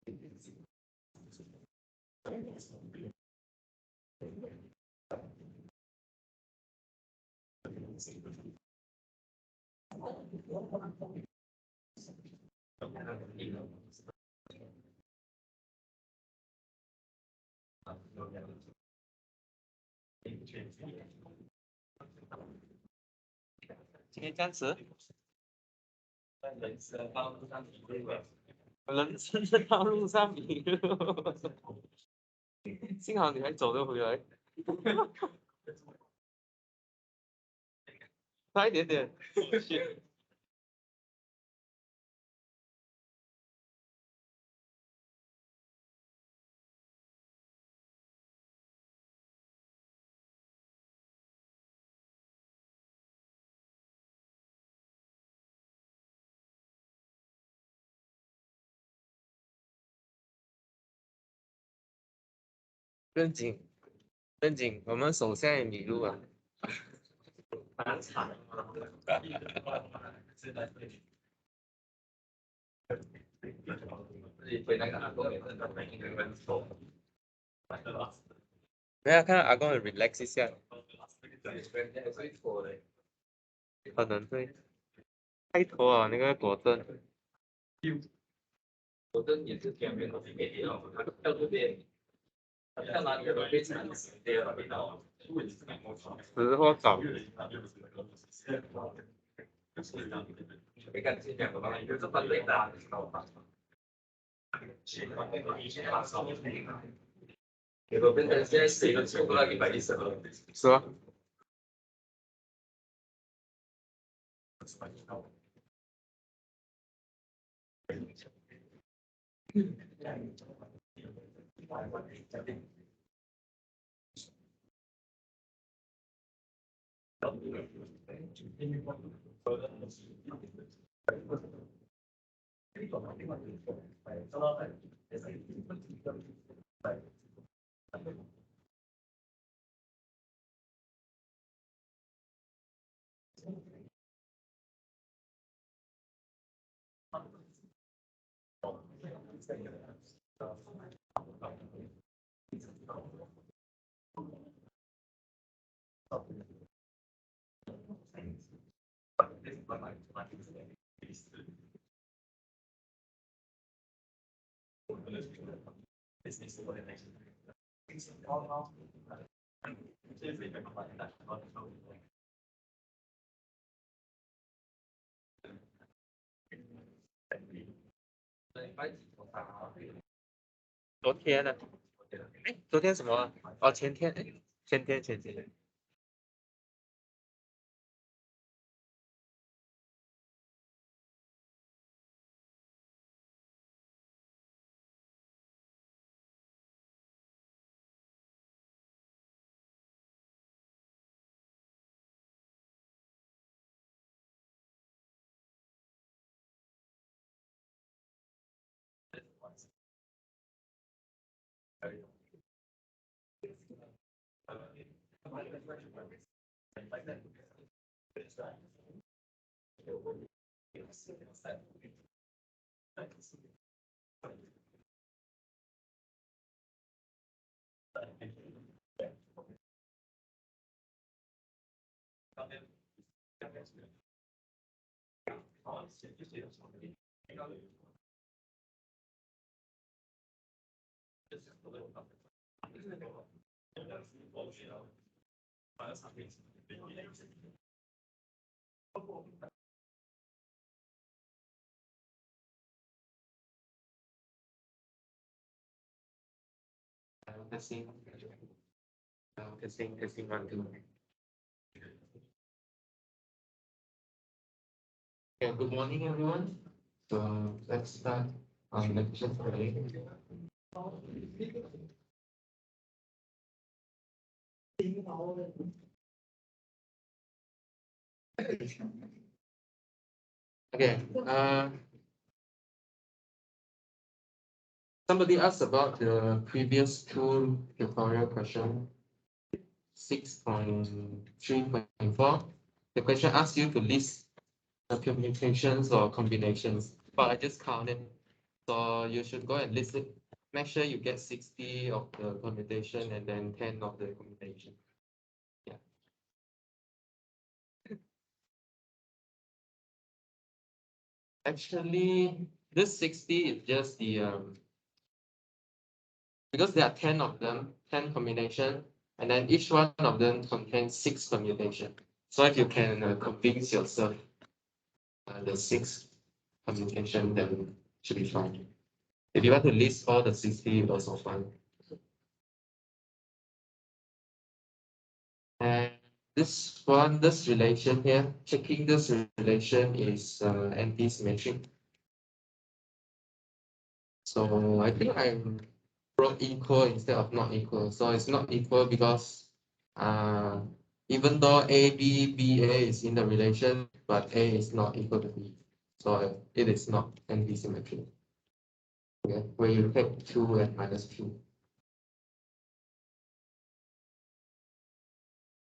今天这样子，人生的道路上迷路，幸好你还走得回来，差一点点。认紧，认紧，我们手下也迷路了。蛮惨的。没有看到阿公很 relax 一下，可能对。开头啊，那个果真。果真也是天边的一个地方，到这边。到哪里都非常死掉，死或早。没感觉两个方面就是很累的，知道吧？结果变成现在谁都超不到112，是吧？昨天呢？哎，昨天什么？哦，前天，前天。Testing, testing 1 2. Okay, good morning, everyone. So let's start our lecture today. Okay. Somebody asked about the previous two tutorial question, 6.3.4. The question asks you to list the permutations or combinations, but I just counted So you should go and list it. Make sure you get 60 of the commutation and then 10 of the commutation. Yeah. Actually, this 60 is just the because there are 10 of them, 10 combination, and then each one of them contains 6 combination. So if you can convince yourself the 6 combination, then should be fine. If you want to list all the 60, also fine. And this relation here, checking this relation is anti-symmetric. So I think I wrote equal instead of not equal. So it's not equal because even though BA is in the relation, but A is not equal to B. So it is not anti-symmetric. Okay, where you take 2 and minus 2.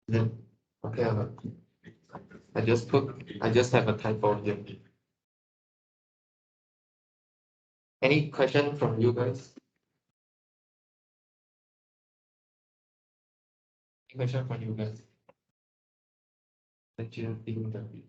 Then, okay, I just have a typo here. Any question from you guys? Any question from you guys? That you think that is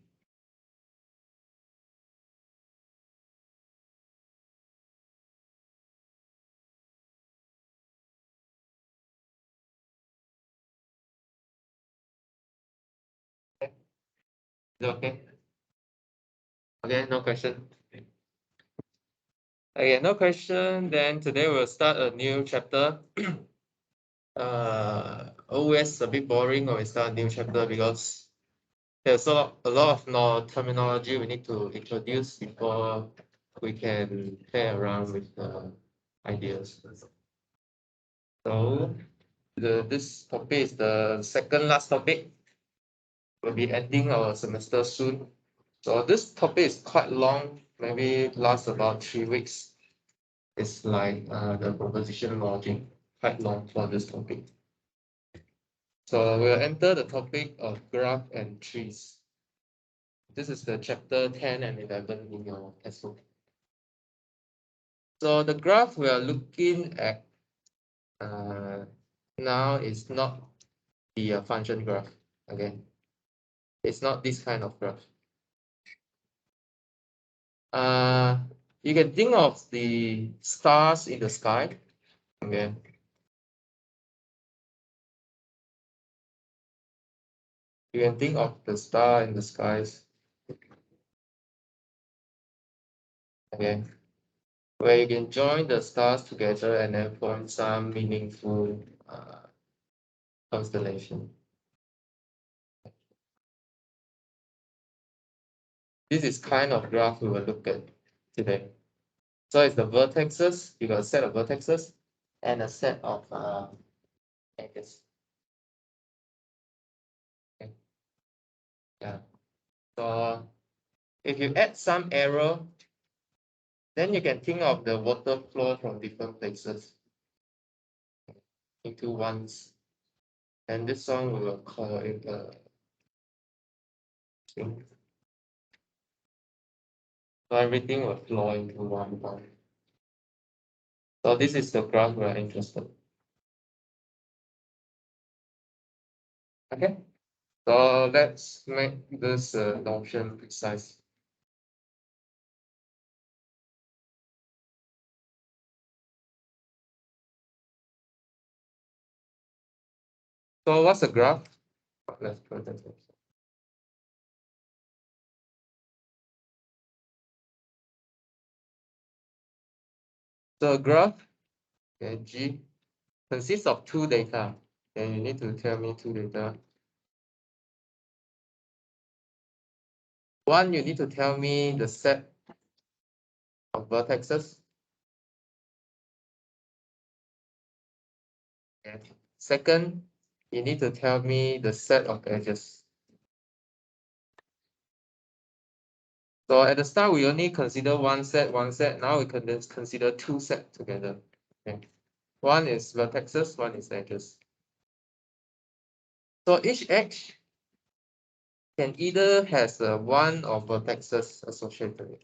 it okay? Okay, no question. Okay, no question. Then today we'll start a new chapter. Always a bit boring when we start a new chapter because there's a lot of terminology we need to introduce before we can play around with the ideas. So this topic is the second last topic. We'll be ending our semester soon. So this topic is quite long, maybe lasts about 3 weeks. It's like the proposition logic, quite long for this topic. So we'll enter the topic of graph and trees. This is the chapter 10 and 11 in your textbook. So the graph we are looking at now is not the function graph. Okay, it's not this kind of graph. You can think of the stars in the sky. Okay. You can think of the star in the skies. Okay. Where you can join the stars together and then form some meaningful constellation. This is kind of graph we will look at today. So it's the vertexes, you got a set of vertexes and a set of edges. Okay. Yeah. So if you add some arrow, then you can think of the water flow from different places into ones. And this one we will call it string. So everything will flow into one point. So this is the graph we are interested in. Okay. So let's make this notion precise. So what's a graph? Let's put that. So a graph, okay, G, consists of 2 data. And you need to tell me 2 data. One, you need to tell me the set of vertexes. And second, you need to tell me the set of edges. So at the start, we only consider one set. Now we can consider 2 sets together. Okay. One is vertexes, one is edges. So each edge can either has one of vertexes associated with it.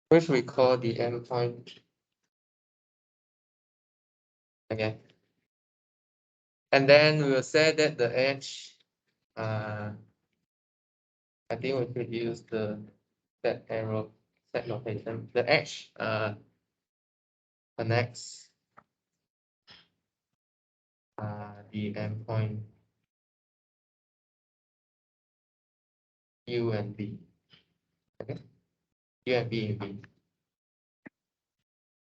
which we call the endpoint. Okay. And then we will say that the edge, I think we could use the set arrow, set notation. The edge connects the endpoint U and B. Okay, U and B in B.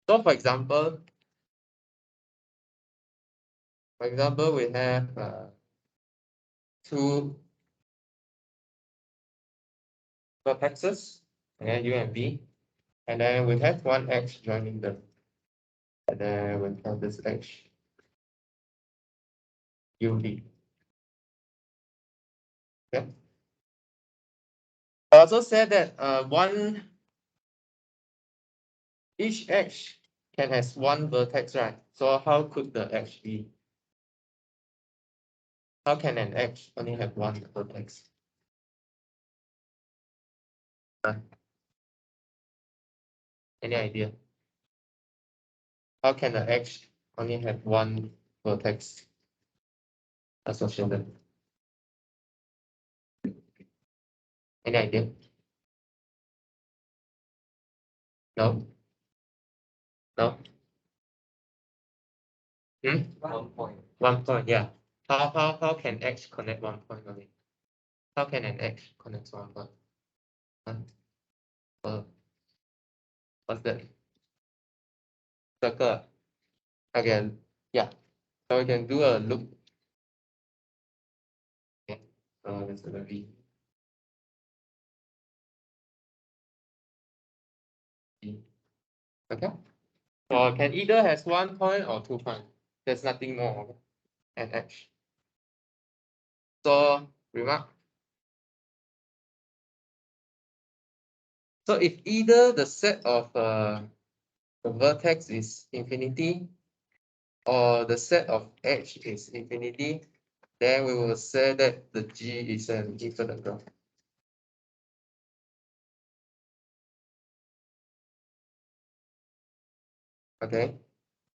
So for example, we have two vertices, okay, U and B, and then we have one edge joining them, and then we have this edge UB. Okay. I also said that each edge can has one vertex, right? So how could the edge be? How can an edge only have one vertex? Any idea? How can an edge only have one vertex associated? Any idea? No? No? Hmm? 1 point. 1 point, yeah. How can edge connect 1 point only? How can an edge connect 1 point? What's that? Circle. Again, yeah. So we can do a loop. Okay. So that's gonna be B. Okay. So can either has 1 point or 2 points. There's nothing more an edge. So remark. So if either the set of the vertex is infinity or the set of edge is infinity, then we will say that the G is an infinite graph. Okay,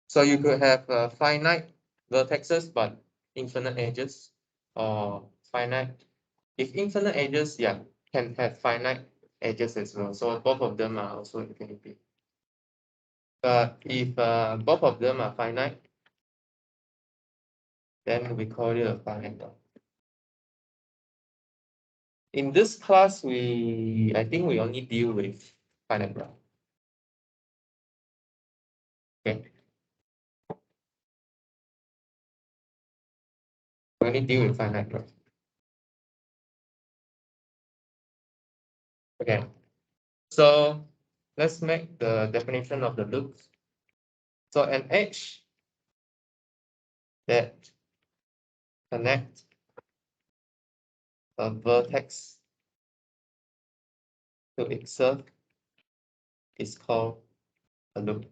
so you could have finite vertexes but infinite edges, or finite. If infinite edges, yeah, can have finite edges as well. So both of them are also infinity. But if both of them are finite, then we call it a finite graph. In this class, I think we only deal with finite graph. Okay. We only deal with finite graph. Okay. So let's make the definition of the loop. So an edge that connects a vertex to itself is called a loop.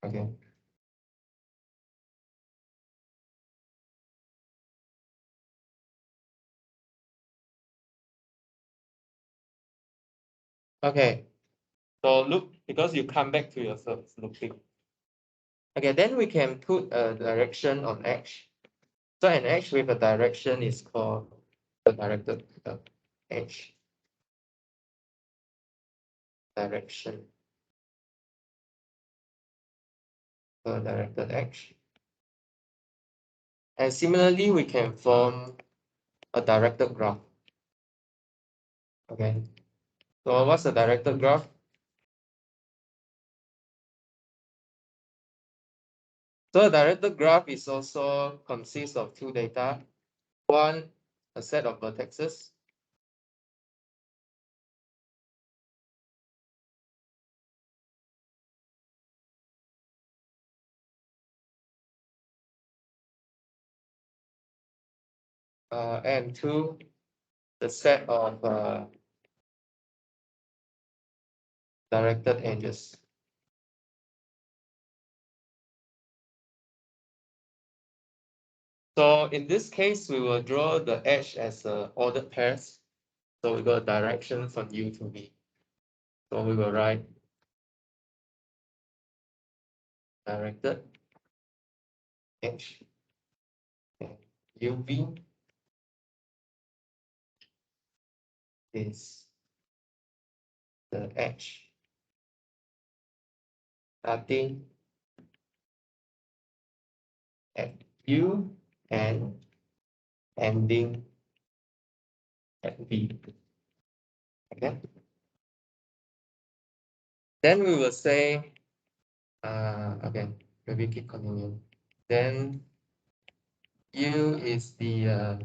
Okay. Okay. So loop, because you come back to yourself, it's looping. Okay, then we can put a direction on edge. So an edge with a direction is called the directed edge. Direction. The directed edge. And similarly, we can form a directed graph. Okay. So what's a directed graph? So a directed graph is also consists of two data. One, a set of vertexes. And two, the set of directed edges. So in this case, we will draw the edge as ordered pairs. So we got a direction from U to V. So we will write directed edge and UV is the edge starting at U and ending at V. Okay. Then we will say, okay, maybe keep continuing. Then U is the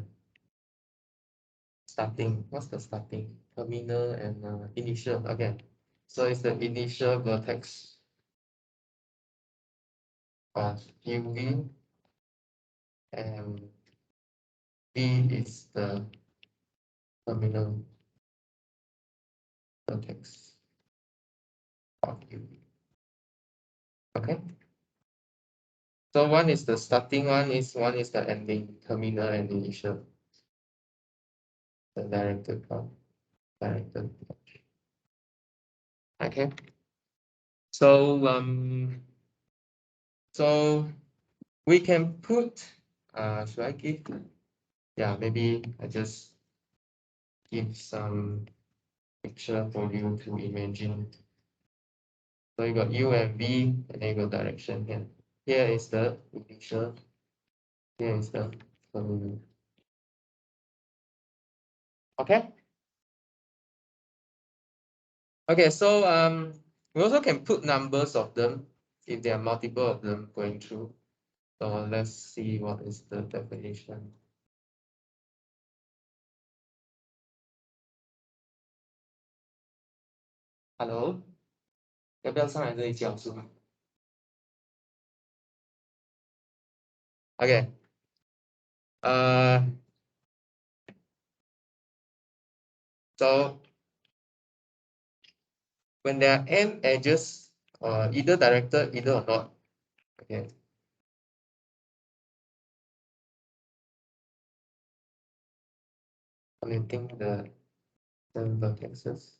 starting. What's the starting? Terminal and initial. Okay. So it's the initial vertex of UV and V is the terminal vertex of UV. Okay. So one is the starting one is the ending, terminal and initial. The directed part. Directed. Okay. So we can put should I give? Yeah, maybe I just give some picture for you to imagine. So you got U and V, and then you got direction here. Here is the initial. Here is the terminal. Okay. Okay. So we also can put numbers of them if there are multiple of them going through. So let's see what is the definition. Hello，要不要上来这里教书？Okay. So when there are m edges, either directed, either or not. Okay. Connecting the vertexes.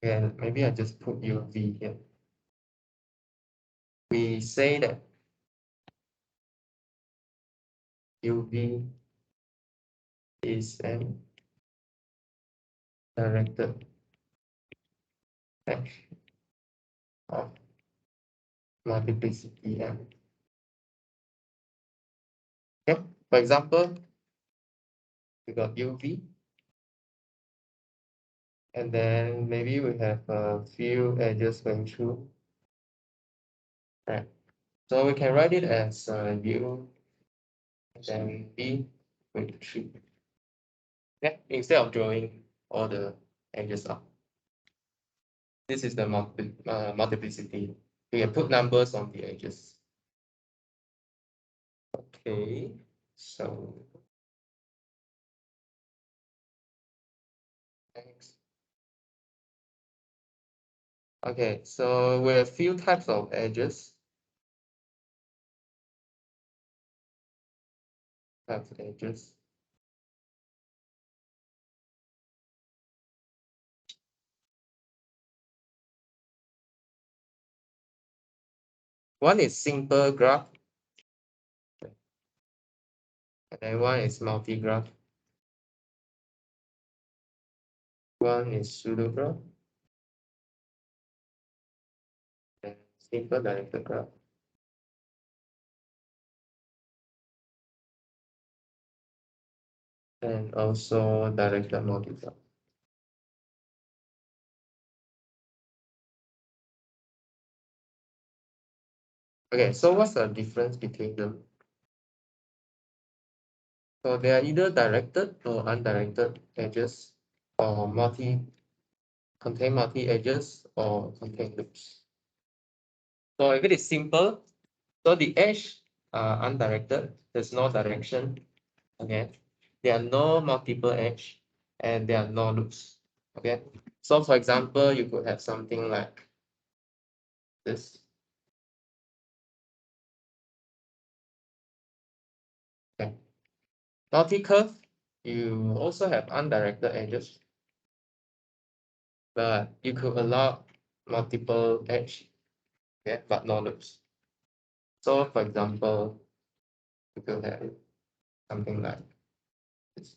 Okay, maybe I just put UV here. We say that UV is an directed edge of multiplicity m. Okay, for example, we got UV, and then maybe we have a few edges going through. Right. So we can write it as U and then V with 3. Yeah, instead of drawing all the edges up. This is the multiplicity. You can put numbers on the edges. Okay, so next. Okay, so we have few types of edges. One is simple graph, and then one is multi-graph. One is pseudo-graph, and simple directed graph. And also directed multi-graph. Okay, so what's the difference between them? So they are either directed or undirected edges, or contain multi edges, or contain loops. So if it is simple, so the edge are undirected, there's no direction. Okay, there are no multiple edge, and there are no loops. Okay, so for example, you could have something like this. Okay, multi-curve, you also have undirected edges. but you could allow multiple edge, okay, but no loops. So for example, you could have something like this.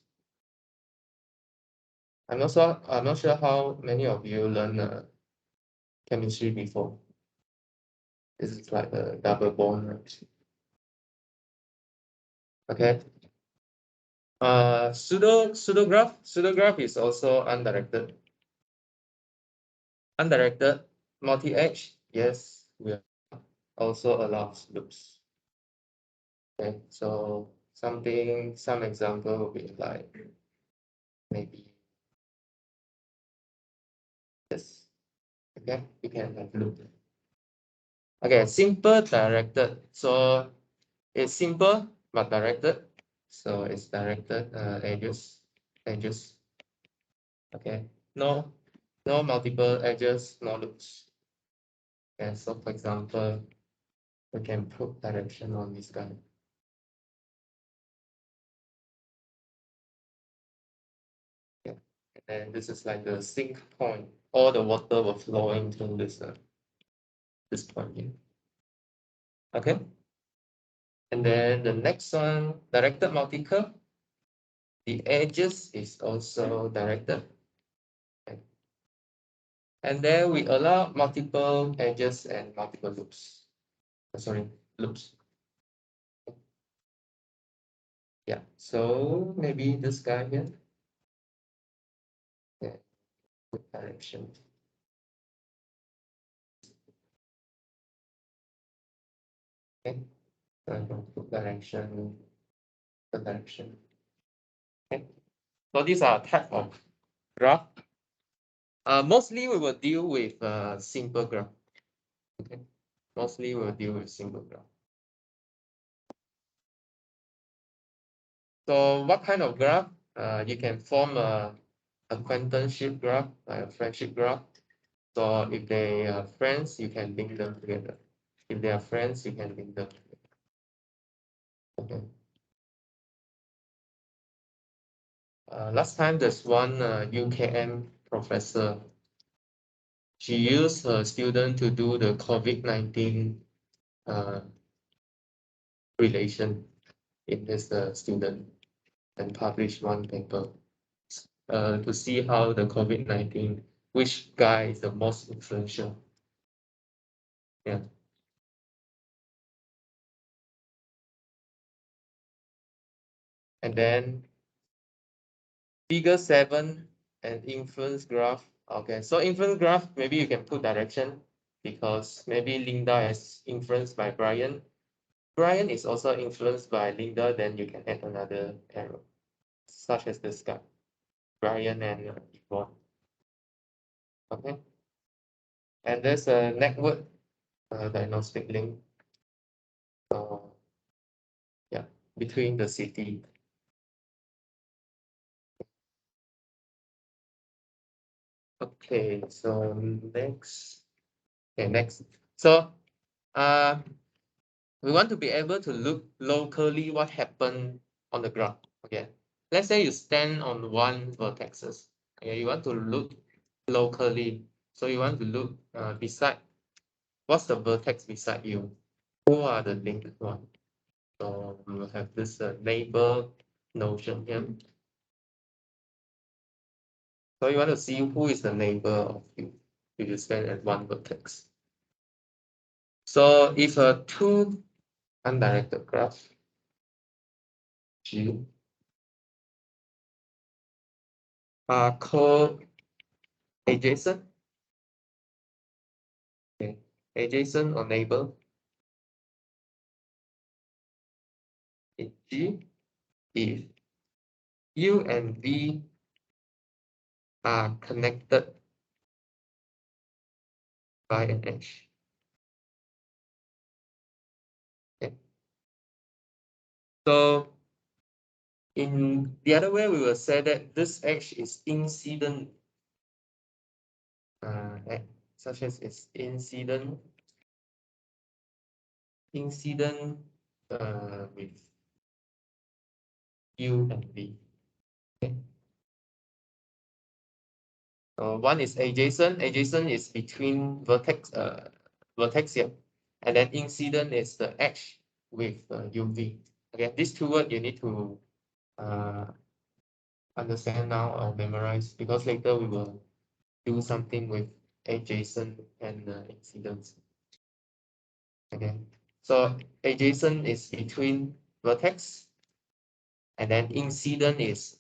I'm not sure how many of you learn chemistry before. This is like a double bond, right? Okay. Pseudograph is also undirected. Undirected multi-edge, yes, we also allows loops. Okay, so some example will be like maybe this. Okay, you can have loop. Okay, simple directed. So it's simple but directed. So it's directed edges. Okay, no multiple edges, no loops. Okay, so for example, we can put direction on this guy. Okay, and then this is like the sink point. All the water will flow into this point here. Okay, and then the next one, directed multi-curve. The edges is also directed. Okay. And then we allow multiple edges and multiple loops. Sorry, loops. Yeah, so maybe this guy here. Yeah, good direction. Okay, good direction, good direction. Okay, so these are type of graph. Mostly we will deal with simple graph. Okay, mostly we will deal with simple graph. So what kind of graph? You can form a acquaintanceship graph, like a friendship graph. So if they are friends, you can link them together. If they are friends, you can link them together. Okay. Last time there's one UKM professor. She used her student to do the COVID-19 relation in his student and publish one paper to see how the COVID-19, which guy is the most influential. Yeah. And then figure 7 and influence graph. Okay, so influence graph, maybe you can put direction because maybe Linda is influenced by Brian. Brian is also influenced by Linda, then you can add another arrow, such as this guy, Brian and Yvonne. Okay, and there's a network diagnostic link. Yeah, between the city. Okay, so next. Okay, next. So we want to be able to look locally what happened on the graph. Okay, let's say you stand on one vertexes. Okay, you want to look locally. So you want to look beside. What's the vertex beside you? Who are the linked one? So we will have this neighbor notion here. So you want to see who is the neighbor of you if you stand at one vertex. So if a two undirected graph G are co-adjacent, okay, adjacent or neighbor in G, if U and V are connected by an edge. Okay. So in the other way, we will say that this edge is incident, such as it's incident with U and V. Okay. One is adjacent. Adjacent is between vertex here, and then incident is the edge with UV. Okay, these two words you need to understand now or memorize, because later we will do something with adjacent and incidents. Okay, so adjacent is between vertex, and then incident is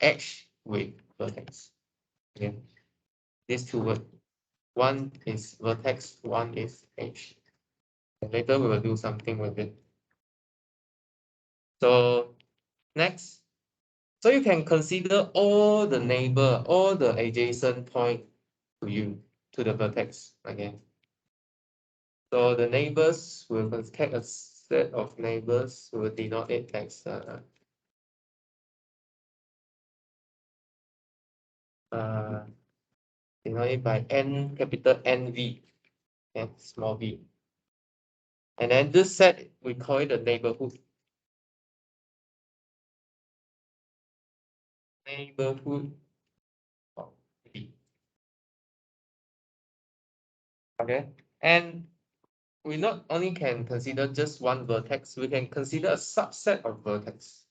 edge with vertex. Okay, these two words. One is vertex, one is edge. And later we will do something with it. So next, so you can consider all the neighbor, all the adjacent point to you, to the vertex. Okay. So the neighbors will take a set of neighbors will denote it as denoted by n, capital NV, and small v. And then this set we call it the neighborhood. Neighborhood of V. Okay, and we not only can consider just one vertex, we can consider a subset of vertex.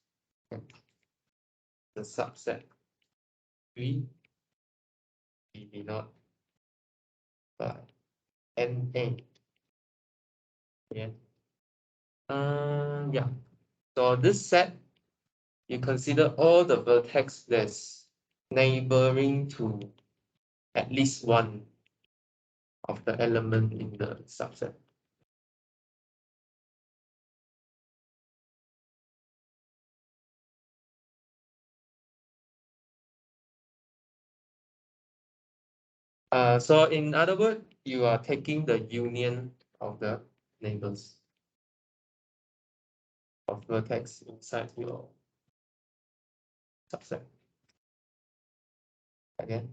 Okay. The subset V denoted by NA. Yeah. Yeah. So this set, you consider all the vertex that's neighboring to at least one of the element in the subset. So in other words, you are taking the union of the neighbors of vertex inside your subset. Okay.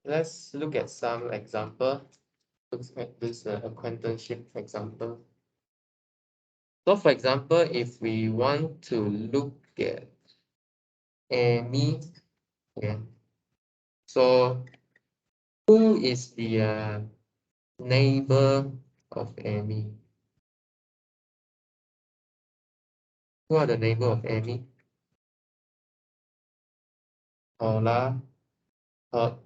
Let's look at some example. Looks at this acquaintanceship example. So for example, if we want to look at Amy, okay. So who is the neighbor of Amy? Who are the neighbor of Amy? Paula, Todd,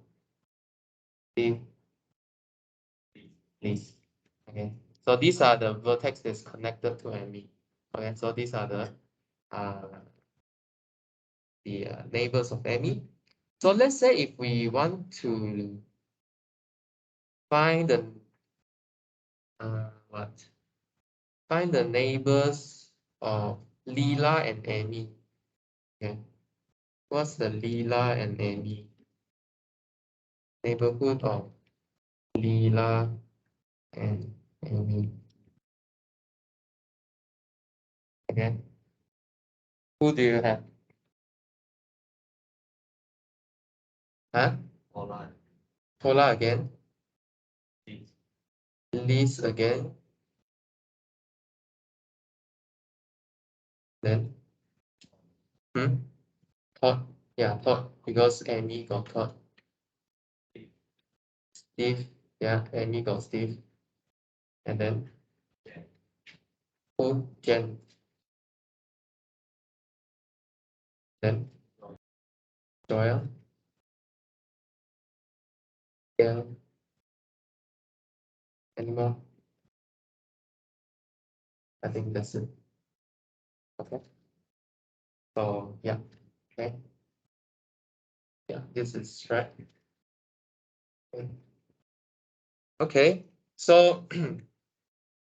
Steve, Liz. Okay. So these are the vertex that's connected to Amy. Okay. So these are the neighbors of Amy. So let's say if we want to find the what? Find the neighbors of Leela and Amy. Okay. What's the Leela and Amy? Neighborhood of Leela and Amy. Okay. Who do you have? Huh? Paula. Paula again. Liz again. Then Todd. Yeah, Todd, because Amy got Todd. Steve. Yeah, Amy got Steve. And then who? Jen. Then Joel. Yeah. Any more? I think that's it. Okay. So yeah. Okay. Yeah, this is right. Okay. So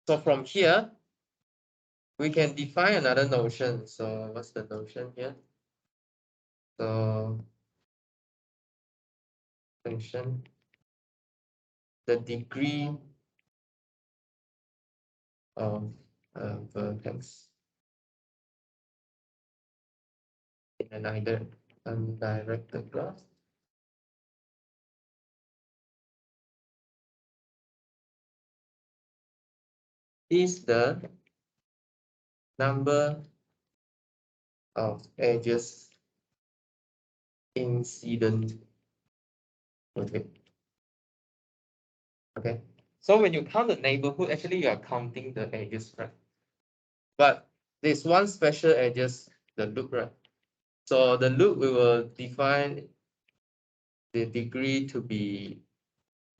so from here we can define another notion. So what's the notion here? So function, the degree of vertex in an undirected graph is the number of edges incident rotate. Okay, so when you count the neighborhood, actually you are counting the edges, right? But there's one special edges, the loop, right? So the loop, we will define the degree to be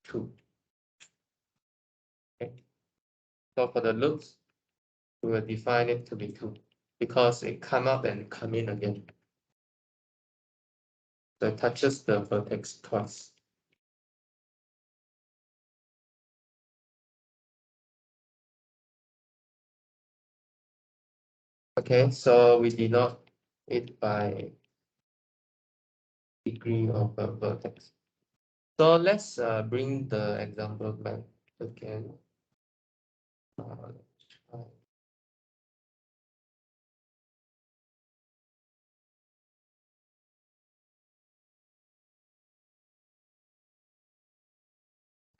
2. Okay. So for the loops, we will define it to be 2 because it come up and come in again. So it touches the vertex twice. Okay, so we denote it by degree of a vertex. So let's bring the example back again.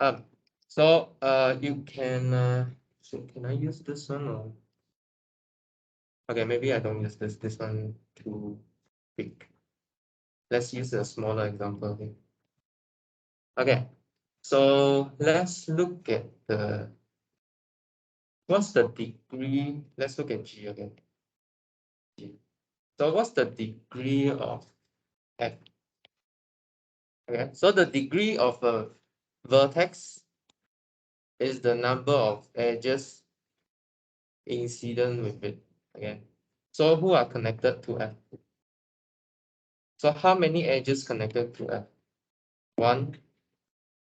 Um, so you can so can I use this one or okay, maybe I don't use this one too big. Let's use a smaller example here. Okay, so let's look at the what's the degree? Let's look at G again. G. So what's the degree of F? Okay, so the degree of a vertex is the number of edges incident with it. Okay, so who are connected to F? So how many edges connected to F? 1,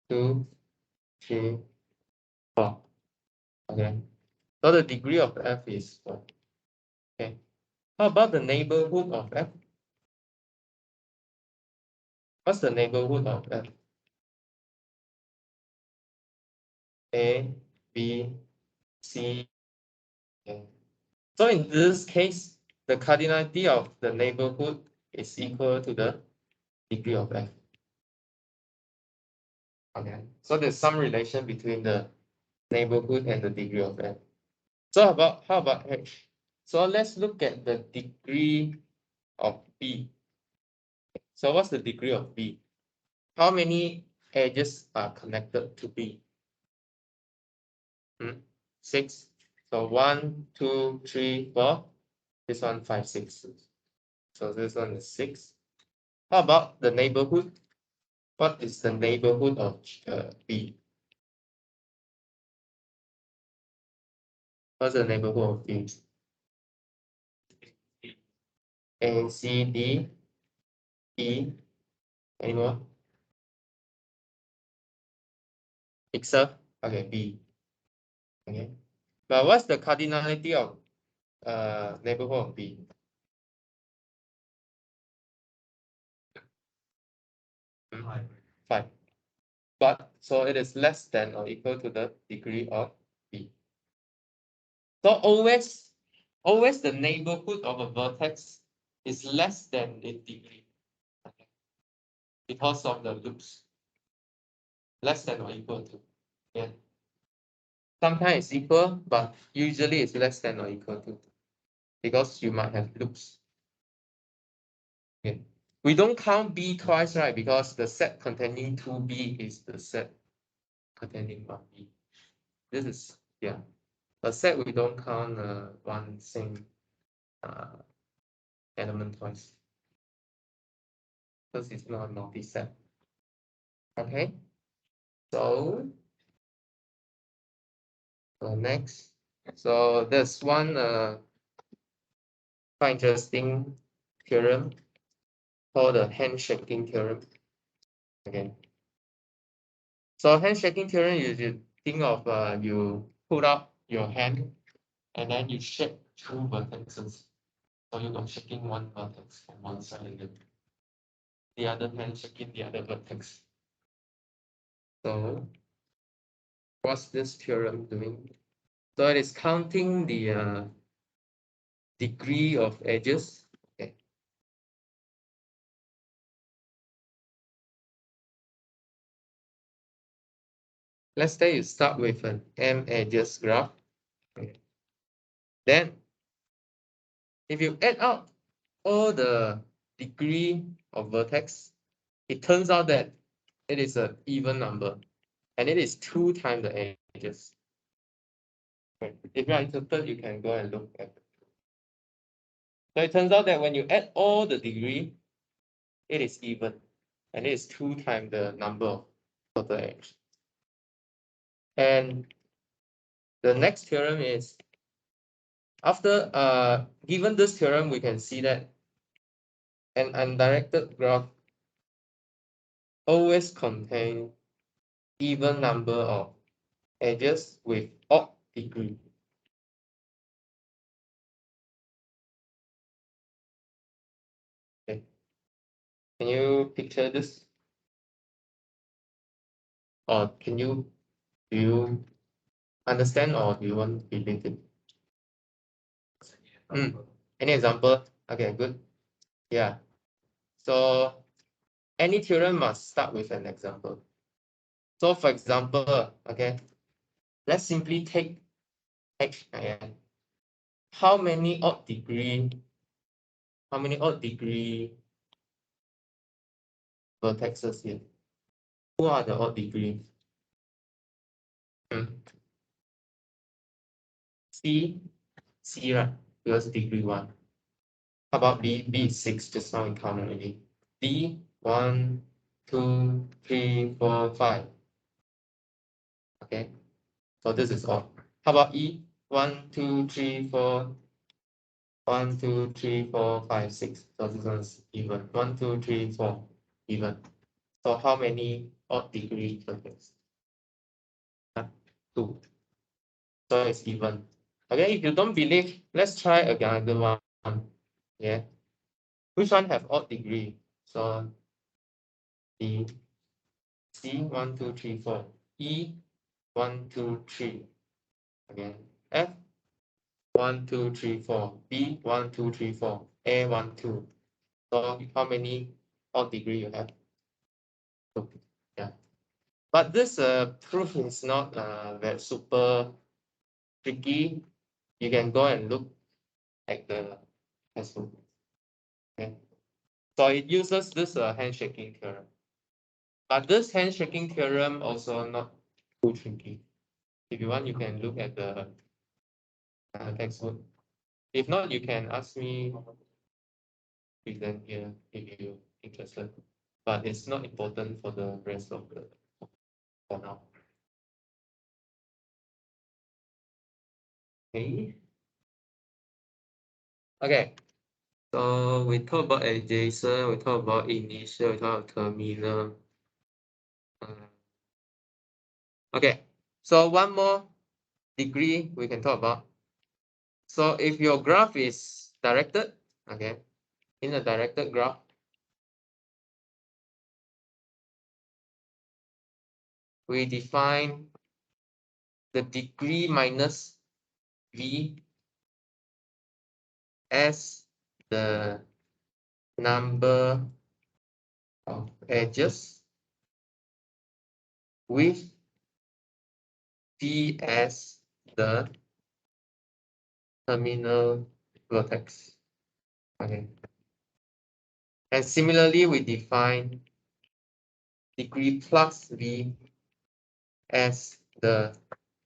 2, 3, 4. Okay, so the degree of F is 4. Okay, how about the neighborhood of F? What's the neighborhood of F? A, B, C. Okay. So in this case, the cardinality of the neighborhood is equal to the degree of F. Okay, so there's some relation between the neighborhood and the degree of F. So how about H? So let's look at the degree of B. So what's the degree of B? How many edges are connected to B? 6. So 1, 2, 3, 4. This one 5, 6. So this one is 6. How about the neighborhood? What is the neighborhood of B? What's the neighborhood of B? A, C, D, E. Any more? Except okay, B. Okay. But what's the cardinality of neighborhood of B? 5. But so it is less than or equal to the degree of B. So always the neighborhood of a vertex is less than its degree. Okay. Because of the loops. Less than or equal to. Yeah. Sometimes it's equal, but usually it's less than or equal to. Because you might have loops. Okay. We don't count B twice, right? Because the set containing 2B is the set containing 1B. This is, yeah. A set we don't count one same element twice. Because it's not a multi-set. Okay. So next. So there's one quite interesting theorem called the handshaking theorem. Okay. So handshaking theorem, you think of you put up your hand and then you shake 2 vertexes. So you are shaking one vertex on one side and then the other hand shaking the other vertex. So what's this theorem doing? So it is counting the degree of edges. Okay. Let's say you start with an M edges graph. Okay. Then if you add up all the degree of vertex, it turns out that it is an even number, and it is 2 times the edges. Okay. If you are interested, you can go and look at it. So it turns out that when you add all the degree, it is even, and it is 2 times the number of total edge. And the next theorem is, after given this theorem, we can see that an undirected graph always contains even number of edges with odd degree. Okay. Can you picture this? Or do you understand, or do you want to believe it? Any example? Okay, good. Yeah. So any theorem must start with an example. So for example, okay, let's simply take H. How many odd degree vertexes here? Who are the odd degree? C, right? Because degree 1. How about B? B is 6, just now we counted already. D, 1, 2, 3, 4, 5. Okay, so this is odd. How about E? 1, 2, 3, 4. 1, 2, 3, 4, 5, 6. So this one is even. 1, 2, 3, 4. Even. So how many odd degree vertex? 2. So it's even. Okay, if you don't believe, let's try another one. Yeah. Which one have odd degree? So D, C, 1, 2, 3, 4. E, 1, 2, 3. Again. F, 1, 2, 3, 4. B, 1, 2, 3, 4. A, 1, 2. So how many odd degree you have? 2. Yeah. But this proof is not very super tricky. You can go and look at the textbook. Okay. So it uses this handshaking theorem. But this handshaking theorem also not too tricky. If you want, you can look at the textbook. If not, you can ask me present here if you're interested. But it's not important for the rest of the for now. Okay. Okay. So we talk about adjacent, we talk about initial, we talk about terminal. Okay, so one more degree we can talk about. So if your graph is directed, okay, in a directed graph, we define the degree minus V as the number of edges with V as the terminal vertex. Okay. And similarly, we define degree plus V as the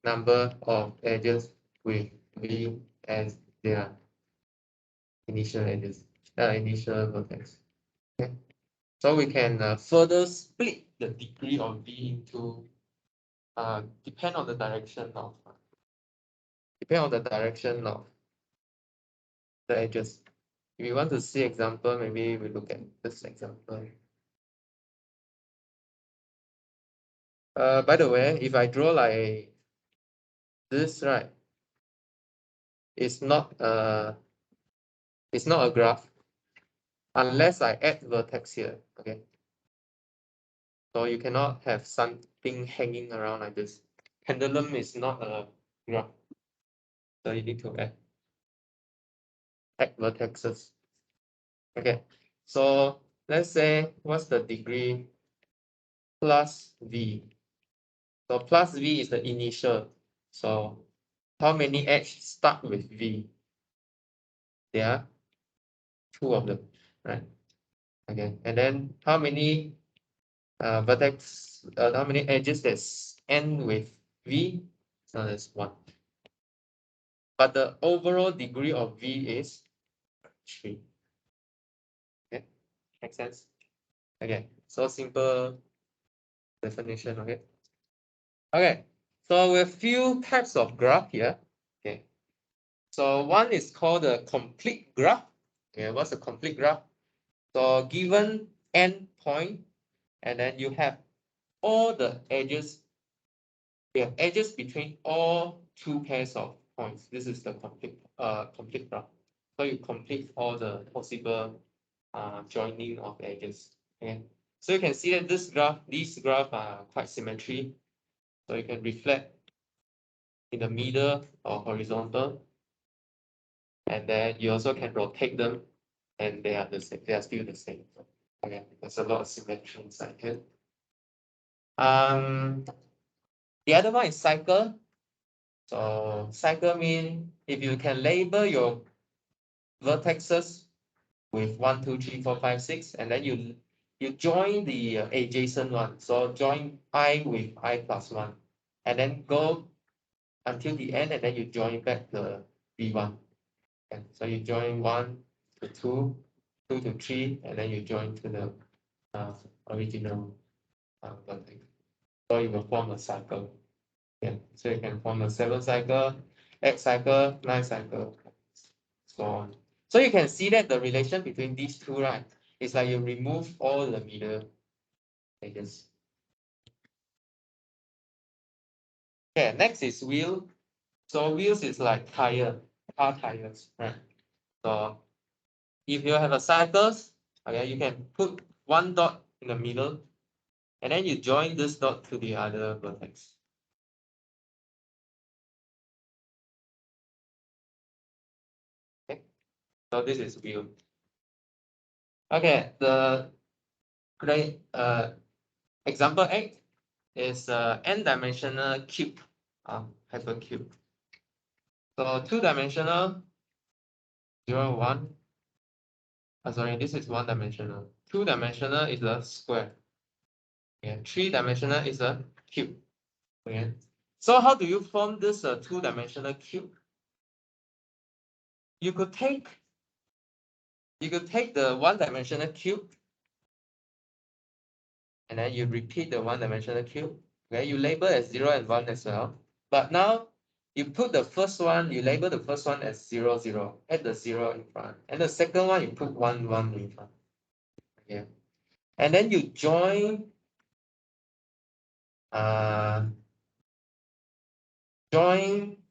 number of edges with V as their initial edges, initial vertex. Okay. So we can further split the degree of V into depend on the direction of the edges. If you want to see example, maybe we look at this example. By the way, if I draw like this, right, it's not a graph unless I add vertex here. Okay. So you cannot have something hanging around like this. Pendulum is not a graph. So you need to add vertexes. Okay. So let's say what's the degree plus V. So plus V is the initial. So how many edges start with V? There are 2 of them, right? Okay. And then how many vertex, how many edges that's end with V? So that's 1. But the overall degree of V is 3. Okay, makes sense? Okay, so simple definition, okay? Okay, so we have few types of graph here. Okay, so one is called a complete graph. Okay, what's a complete graph? So given n point, and then you have all the edges. You have edges between all two pairs of points. This is the complete graph. So you complete all the possible joining of edges. Okay, so you can see that these graphs are quite symmetry. So you can reflect in the middle or horizontal, and then you also can rotate them, and they are the same. They are still the same. Okay, there's a lot of symmetry inside here. The other one is cycle. So cycle means if you can label your vertexes with 1, 2, 3, 4, 5, 6, and then you join the adjacent one. So join I with I plus 1, and then go until the end, and then you join back the V1. And so you join 1 to 2, 2 to 3, and then you join to the original vertex. So you will form a cycle. Yeah, so you can form a 7 cycle, 8 cycle, 9 cycle, so on. So you can see that the relation between these two, right, is like you remove all the middle edges. Okay, next is wheel. So wheels is like car tires, right? So if you have a cycles, okay, you can put one dot in the middle, and then you join this dot to the other vertex. Okay, so this is wheel. Okay, the great example 8 is n-dimensional cube, hypercube. So 2-dimensional 0, 1. Sorry, this is 1-dimensional. 2-dimensional is a square. Yeah, 3-dimensional is a cube. Okay. So how do you form this 2-dimensional cube? You could take the 1-dimensional cube, and then you repeat the 1-dimensional cube. Okay, you label as 0 and 1 as well. But now you put the first one, you label the first one as 0, 0, add the 0 in front. And the second one, you put 1, 1 in front. Okay. And then you join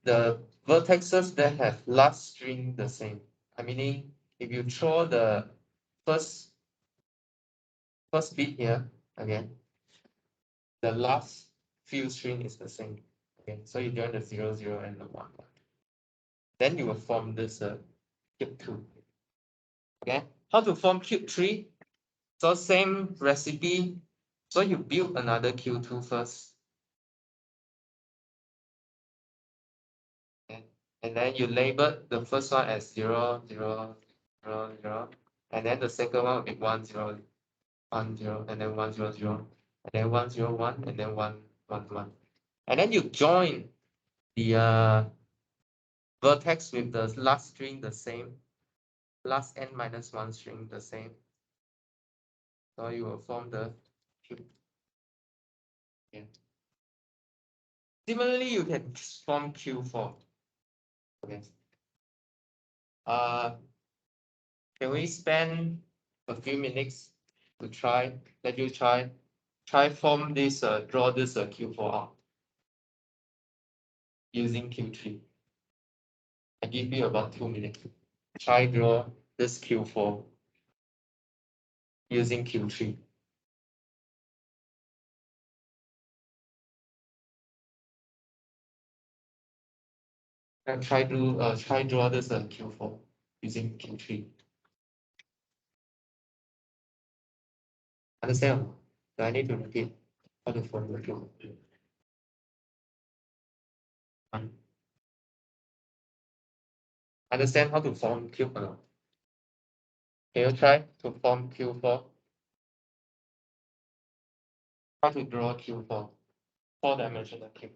the vertexes that have last string the same. Meaning, if you throw the first bit here, again, the last few string is the same. Okay, so you join the 0, 0 and the 1. Then you will form this cube 2. Okay, how to form cube 3? So same recipe. So you build another Q2 first. Okay. And then you label the first one as 0, 0, 0, 0. And then the second one will be 1, 0, 1, 0, and then 1, 0, 0. And then 1, 0, 1, and then 1, 1, 1. And then you join the vertex with the last string the same. Last n minus 1 string the same. So you will form the cube. Yeah. Similarly, you can form Q4. Okay. Can we spend a few minutes to let you try form this, draw this Q4 out using Q3. I give you about 2 minutes. Try draw this Q4 using Q3. And try draw this Q4 using Q3. Understand? Do I need to repeat how to form the Q4? Understand how to form cube or not? Can you try to form Q4? Try to draw a cube for four-dimensional cube.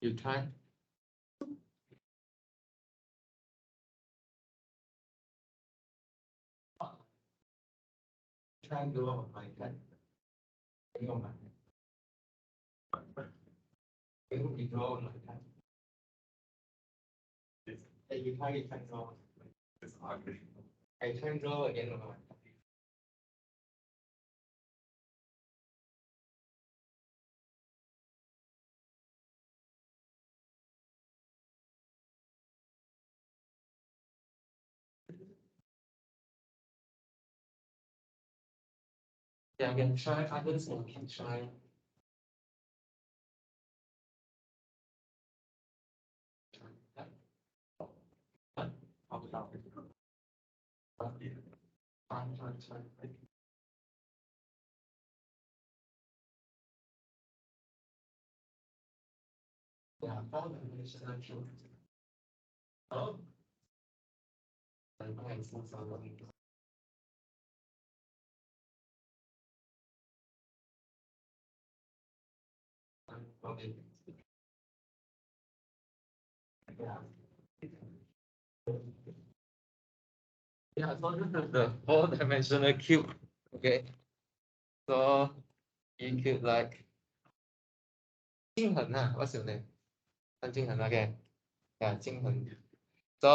You try. Try and do on my head. On my head. It will be draw on my head. You try draw. I try draw again on my head. Yeah, I can try others and can try. Yeah, four-dimensional cube. Oh. Okay. Yeah, so this is the four-dimensional cube. Okay. So you could like what's your name? Okay. Yeah, So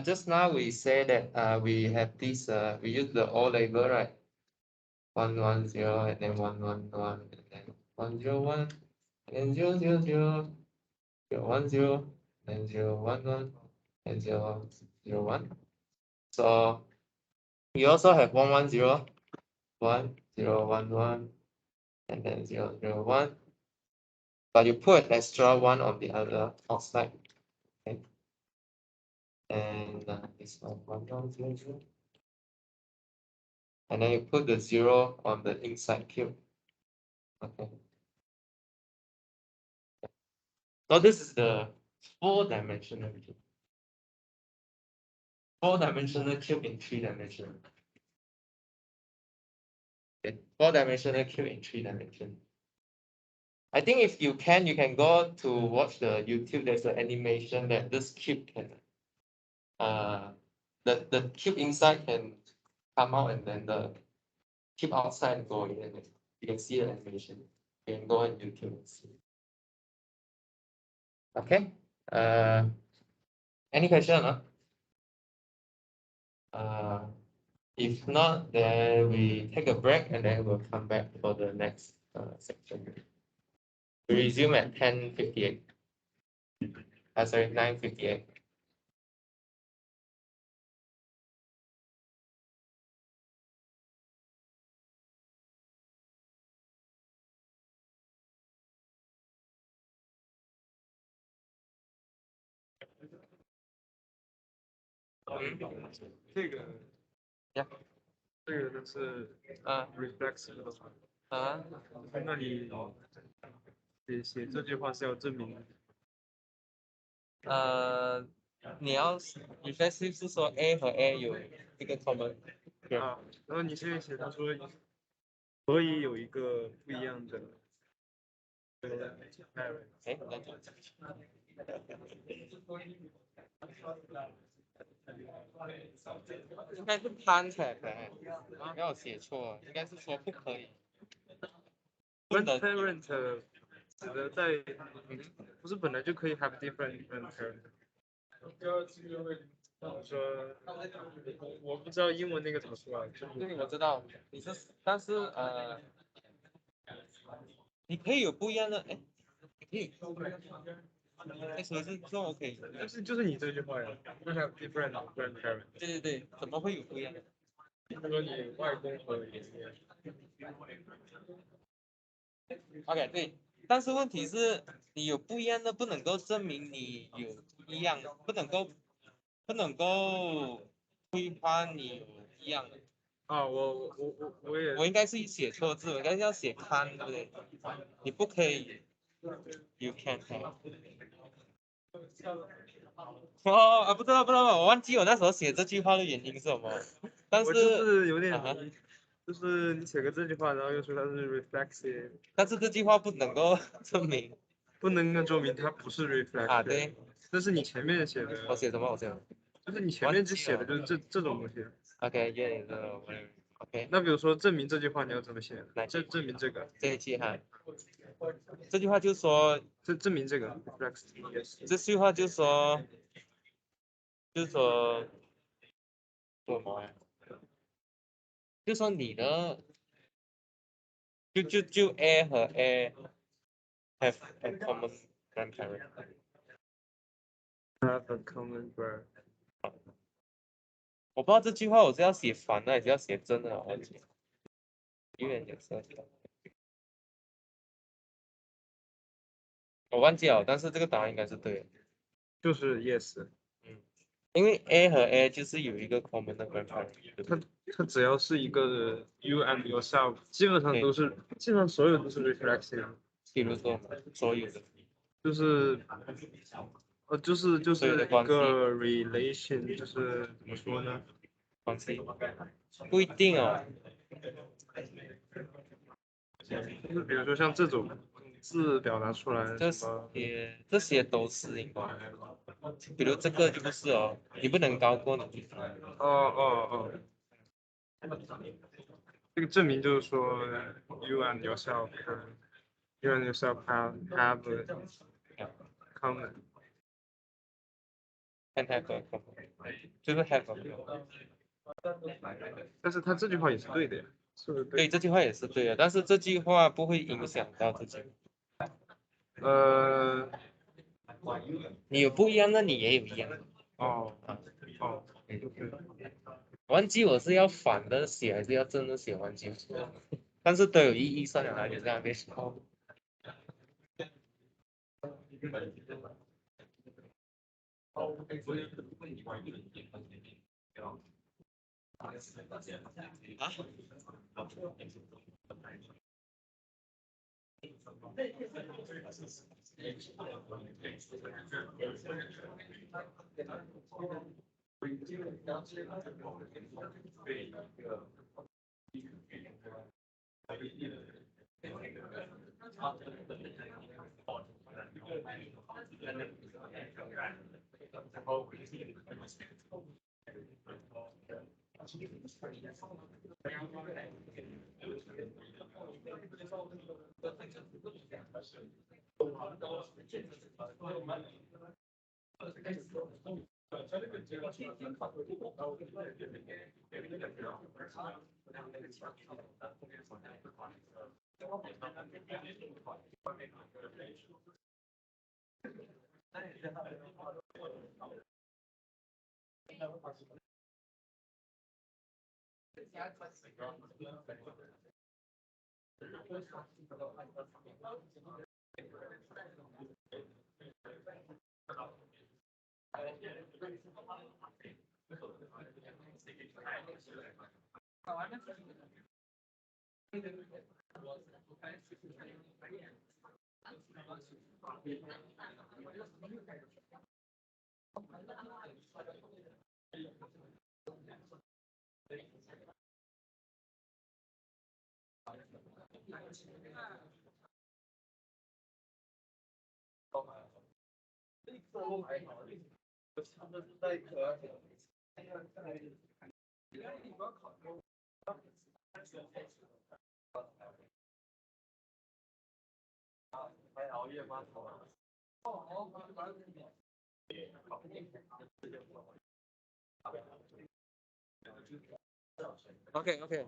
just now we say that we have this we use the O label, right? 110 and then 111 and then 101 and 000 010 and 011 and 001. So we also have 110 1011 and then 001. But you put an extra one on the other outside. Okay. And this one 1100. And then you put the 0 on the inside cube. Okay. So this is the four-dimensional cube. Four-dimensional cube in three dimensions. Okay. Four-dimensional cube in three dimensions. I think if you can go to watch the YouTube. There's an animation that this cube can the cube inside can come out and then the cube outside go in. You can see the animation. You can go on YouTube and see. Okay. Any question? If not, then we take a break and then we'll come back for the next section. We resume at 10:58. Sorry, 9:58.这个 Yeah. 这个就是 reflexive 的话，那你写这句话是要证明你要 reflexive 是说 A 和 A 有一个 common 啊，然后你这边写他说可以有一个不一样的 parent，应该是 can 才可以，没有写错，应该是说不可以。不能 grandparent 指的在不是本来就可以 have different grandparent。说，我不知道英文那个怎么说啊，就是对，我知道你是，但是你可以有不一样的，哎，你可以，哎，所以是说 OK，就是你这句话呀，就 have different grandparent。对对对，怎么会有不一样的？比如说你外公和爷爷。OK，对，但是问题是，你有不一样的，不能够证明你有一样，不能够推翻你有一样的。啊，我也我应该是写错字，我应该是要写 can，对不对？你不可以 ，you can't have。哦，不知道，我忘记我那时候写这句话的原因是什么。但我就是有点啊，就是你写个这句话，然后又说它是 reflexive，但是这句话不能够证明不能够证明它不是 reflexive。啊，对，这是你前面写的。我写什么？我写什么？就是你前面就写的就是这种东西。 OK，也OK。那比如说证明这句话你要怎么写？来证明这个。这一句哈，这句话就说，证明这个 reflexive。这句话就说什么呀？就说你的，就 A 和 A have a common grandparent。have a common bird。我不知道这句话我是要写反的还是要写真的，我记有点色调，我忘记了，但是这个答案应该是对的。就是 yes。因为 A 和 A 就是有一个 common 的 grandparent。它只要是一个 you and yourself，基本上所有都是 reflexive。比如说所有的，就是所有的一关系个 relation，就是怎么说呢？关系不一定哦。就是比如说像这种字表达出来这什么？些都是应该，比如这个就不是哦，你不能高过你。哦，这个证明就是说 you and yourself have a common。看它个 common，就是 have a。但是他这句话也是对的呀，是不是对，这句话也是对的，但是这句话不会影响到自己。你有不一样的，你也有一样的。哦，忘记我是要反的写还是要正的写，忘记了。但是都有意义，算了，就这样被说。啊？ Okay, okay.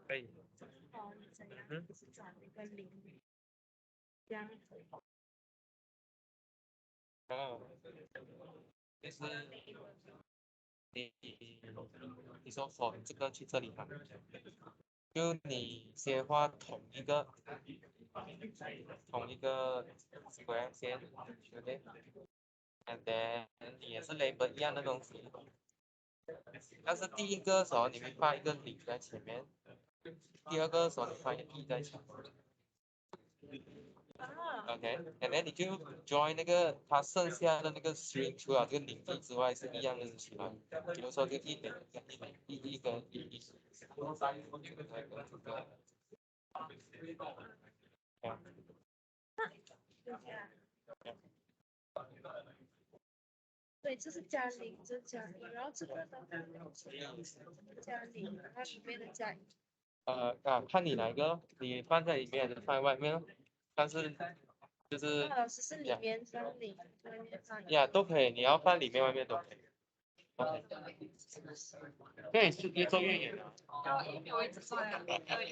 可以。哦，就是你说从这个去这里嘛，就你先画同一个 square 先，对不对？And then 你也是 label 一样的东西，但是第一个的时候你会放一个零在前面，第二个的时候你放一个一在前面。OK，and then 你就 join 那个它剩下的那个 string 除了这个零一之外是一样的起来，比如说就一零一跟一。对，这是加零，这是加零，然后这个呢加零，然后里面的加一。看你哪一个，你放在里面还是放在外面？但是就是老师是里面放零，外面放一。呀，都可以，你要放里面外面都可以。OK，对，是越做越远。因为我一直做有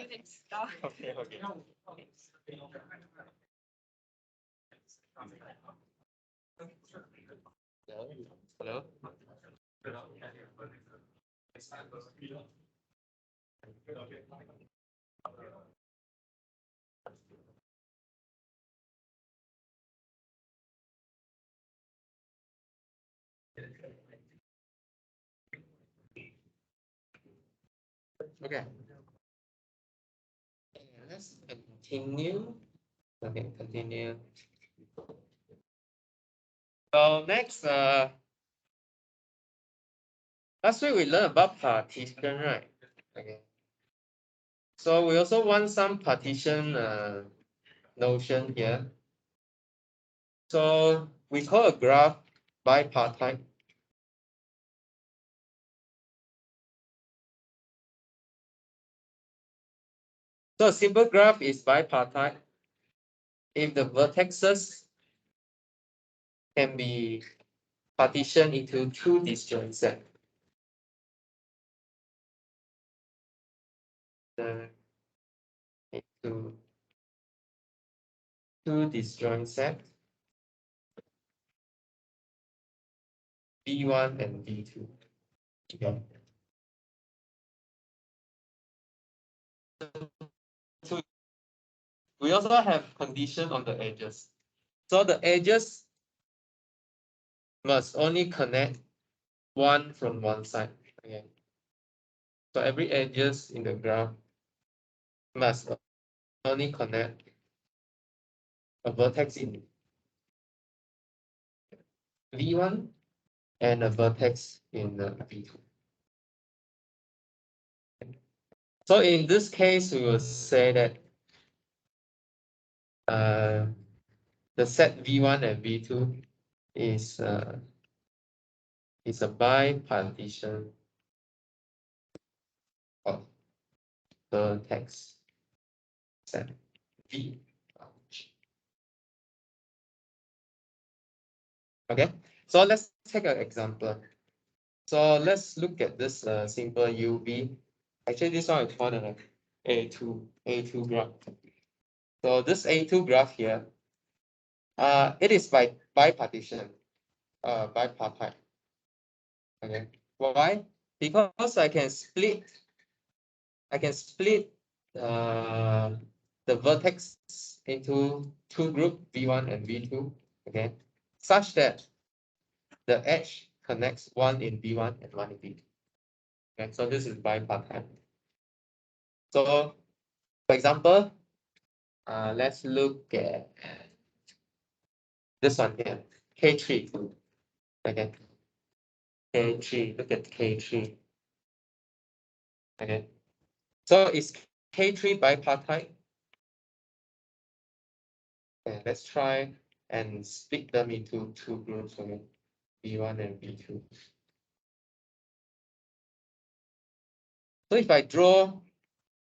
点迟到。OK OK。Hello。Okay. Let's continue. Okay, continue. So next, last week we learned about partition, right? Okay. So we also want some partition notion here. So we call a graph bipartite. So a simple graph is bipartite if the vertices can be partitioned into two disjoint sets. two disjoint set V1 and V2. Okay. So we also have condition on the edges. So the edges must only connect one from one side. Okay. So every edges in the graph must only connect a vertex in V1 and a vertex in the V2. So in this case, we will say that the set V1 and V2 is a bipartition of vertex set V. Okay, so let's take an example. So let's look at this simple UV. Actually, this one is called an A2 graph. So this A2 graph here, it is bipartition, bipartite. Okay, why? Because I can split the vertex into two groups, V1 and V2. Okay, such that the edge connects one in V1 and one in V2. Okay, so this is bipartite. So, for example, let's look at this one here, K3. Okay, K3. Look at K3. Okay, so is K3 bipartite? Okay, let's try and split them into two groups. Okay, V1 and V2. So if I draw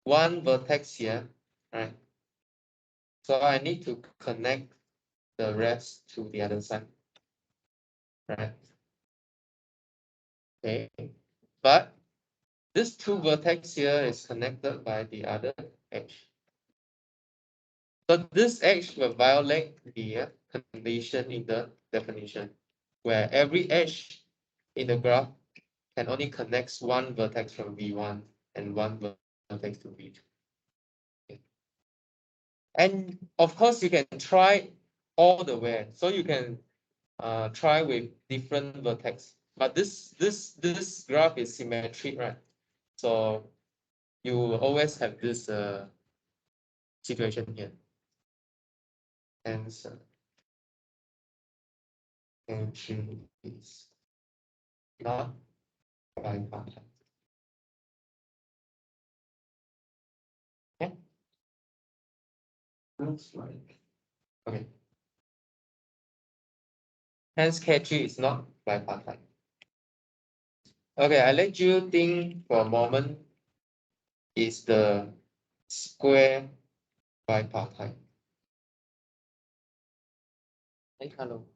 one vertex here, right? So I need to connect the rest to the other side, right? Okay, but this two vertex here is connected by the other edge. So this edge will violate the condition in the definition, where every edge in the graph can only connect one vertex from V1 and one vertex to V2. Okay. And of course, you can try all the way. So you can try with different vertex. But this graph is symmetric, right? So you will always have this situation here. Hence, entry is not bipartite. Okay. Looks like okay. Hence, K3 is not bipartite. Okay, I let you think for a moment. Is the square bipartite? Hey, hello.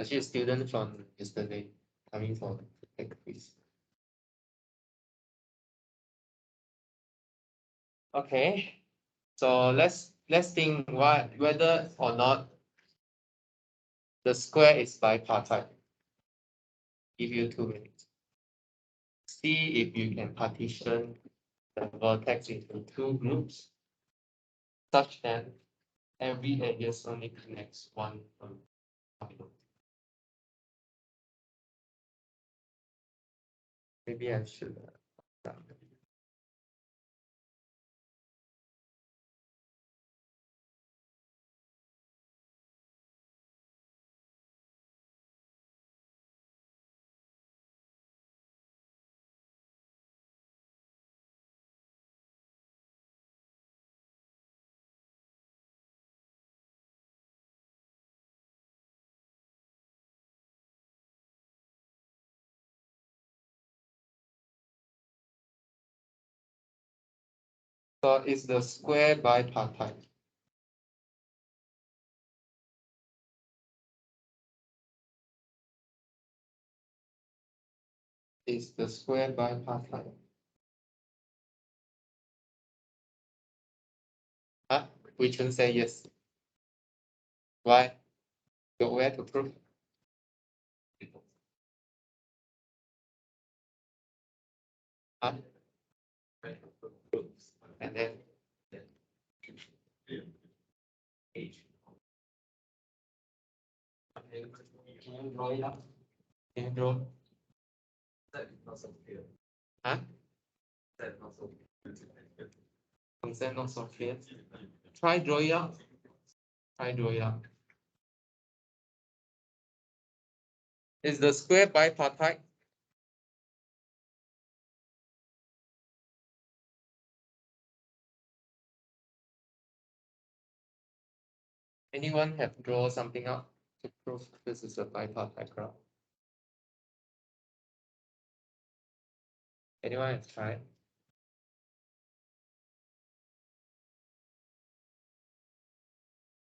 Actually, a student from yesterday coming for the quiz. Okay, so let's think whether or not the square is bipartite. Give you 2 minutes. See if you can partition the vertex into two groups such that every edges only connects one from another. Maybe I should. So is the square bipartite? Is the square bipartite? Huh? Wei Chun say yes. Why? Got where to prove? Up. And then can you draw it up? Can you draw? Huh? Concept not so clear. Try draw it up. Try draw it up. Is the square bipartite? Anyone have draw something up to prove this is a bipartite graph? Anyone have tried?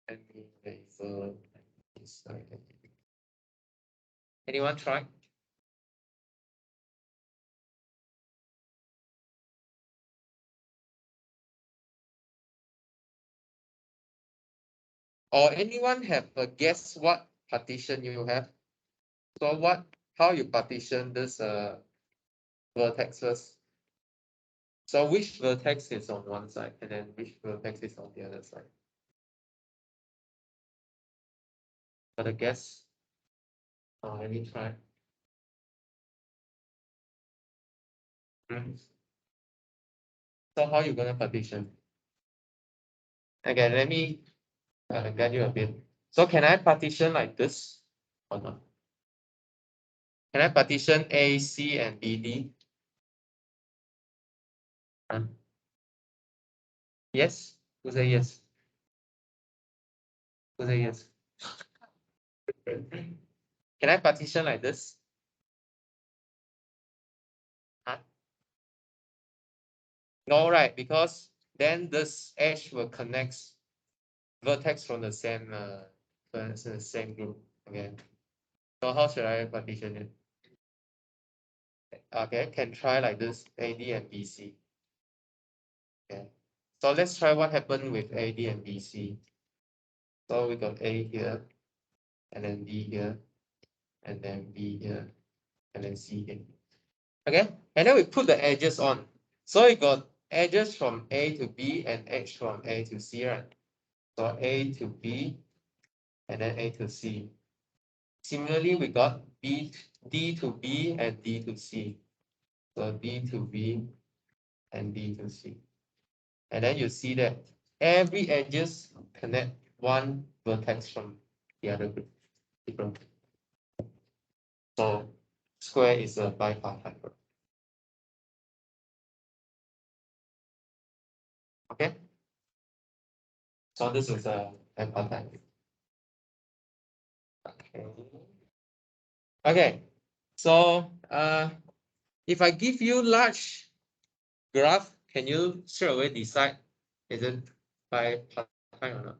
Let me label this side. Anyone try? Or anyone have a guess what partition you have? So how you partition this vertexes? So which vertex is on one side and then which vertex is on the other side? Got a guess? Let me try. So how you gonna partition? Okay, let me guide you a bit. So can I partition like this or not? Can I partition A, C, and B, D? Yes? Who say yes? Who say yes? Can I partition like this? Huh? No, right? Because then this edge will connect vertex from the same group. Okay. So how should I partition it? Okay, can try like this, AD and BC. Okay. So let's try what happened with AD and BC. So we got A here, and then B here, and then B here, and then C here. Okay, and then we put the edges on. So we got edges from A to B and edge from A to C, right? So A to B, and then A to C. Similarly, we got D to B and D to C. So D to B and D to C. And then you see that every edges connect one vertex from the other group. Different. So square is a bipartite graph. Okay. So this is a bipartite. Okay. Okay. So if I give you large graph, can you straight away decide is it bipartite or not?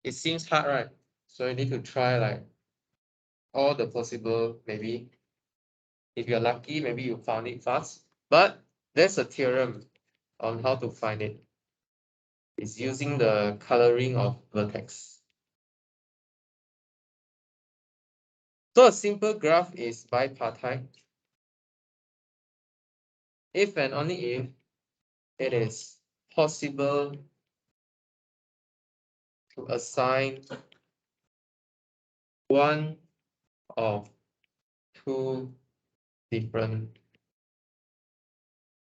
It seems hard, right? So you need to try like all the possible, maybe if you're lucky, maybe you found it fast. But there's a theorem on how to find it. It's using the coloring of vertex. So a simple graph is bipartite if and only if it is possible to assign one of two different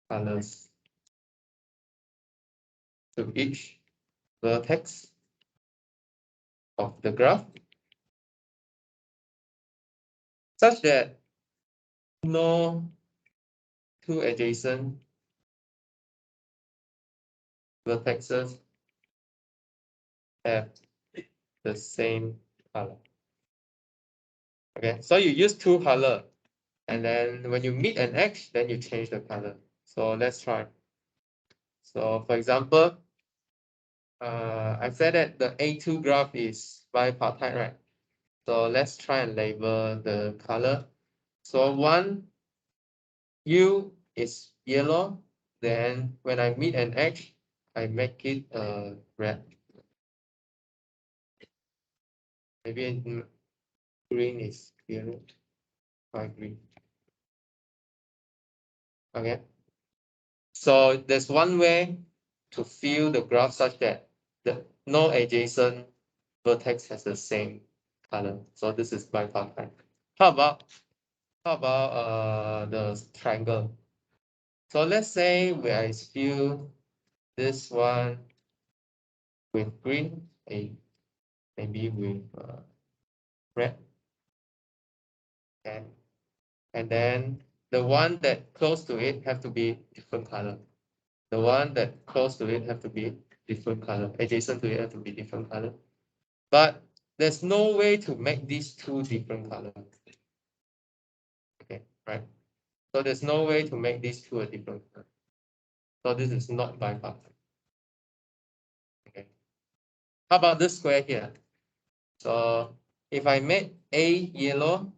colors to each vertex of the graph such that no two adjacent vertexes have the same color. Okay, so you use two color, and then when you meet an edge, then you change the color. So let's try. So for example, I said that the A2 graph is bipartite, right? So let's try and label the color. So one U is yellow. Then when I meet an edge, I make it red. Maybe green is clearer. By green. Okay. So there's one way to fill the graph such that no adjacent vertex has the same color. So this is bipartite. How about the triangle? So let's say I fill this one with green, maybe with red, and then the one that close to it have to be different color. The one that close to it have to be different color. Adjacent to it have to be different color. But there's no way to make these two different color. Okay, right? So there's no way to make these two a different color. So this is not bipartite. Okay. How about this square here? So if I make A yellow,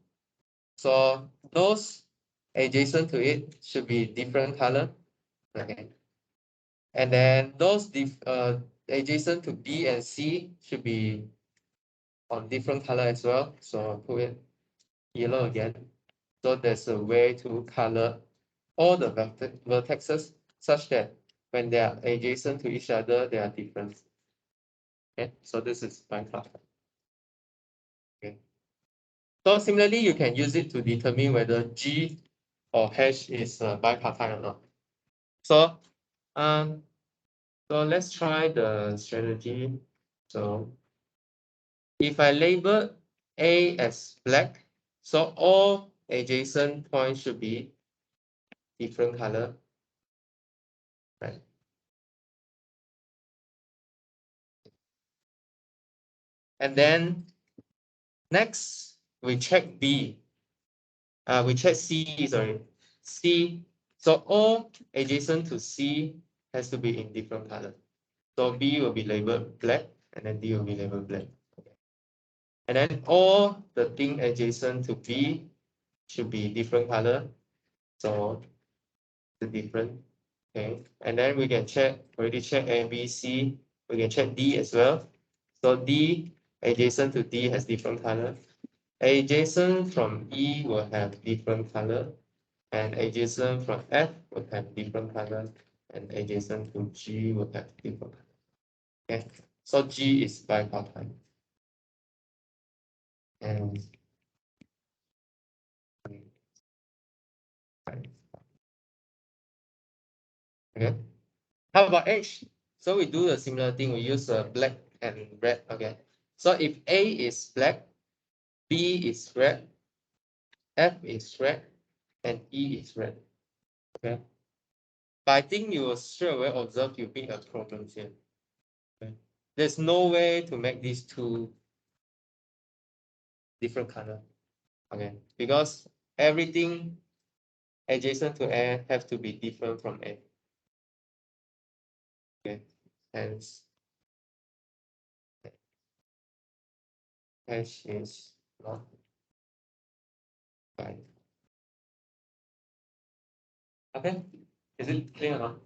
so those adjacent to it should be different color. Okay. And then those adjacent to B and C should be on different color as well. So put it yellow again. So there's a way to color all the vertexes such that when they are adjacent to each other, they are different. Okay, so this is bipartite. Okay. So similarly, you can use it to determine whether G or H is bipartite or not. So, so let's try the strategy. So if I label A as black, so all adjacent points should be different color, right? And then next we check B. We check C, sorry. C. So all adjacent to C has to be in different color. So B will be labeled black, and then D will be labeled black. And then all the thing adjacent to B should be different color. So the different. Okay. And then we can check, already check A, B, C. We can check D as well. So D adjacent to D has different color. Adjacent from E will have different color. And adjacent from F will have different color. And adjacent to G will have different color. Okay. So G is bipartite. And okay. How about H? So we do a similar thing. We use black and red. Okay. So if A is black, B is red, F is red, and E is red. Okay. But I think you will straight away observe you make a problem here. Okay. There's no way to make these two different color. Okay. Because everything adjacent to A have to be different from A. Okay. Hence, H is not fine. Okay. Is it clear or not?